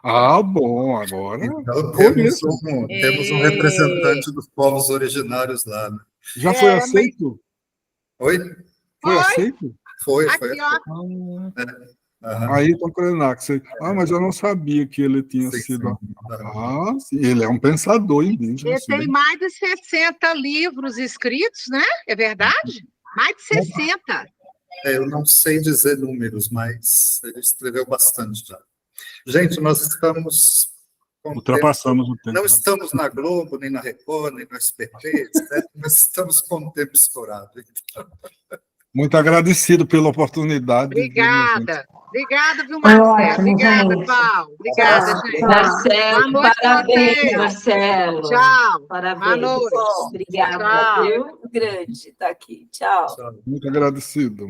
Ah, bom, agora... Então temos um representante dos povos originários lá. Né? Já foi aceito? Oi? Foi aceito? Foi. Aqui, ó. Aí está o Krenak. Mas eu não sabia que ele tinha sido... sim, ele é um pensador indígena. Ele tem mais de 60 livros escritos, né? É verdade? Mais de 60. Eu não sei dizer números, mas ele escreveu bastante já. Gente, nós estamos... Ultrapassamos o tempo. Não estamos na Globo, nem na Record, nem no SBT, etc., mas estamos com o tempo estourado. Muito agradecido pela oportunidade. Obrigada. Obrigada, viu, Marcelo? Obrigada, Paulo. Obrigada, gente. Marcelo, parabéns, Marcelo. Tchau. Parabéns. Boa noite. Obrigada, Tchau. Muito grande estar aqui. Tchau. Muito agradecido.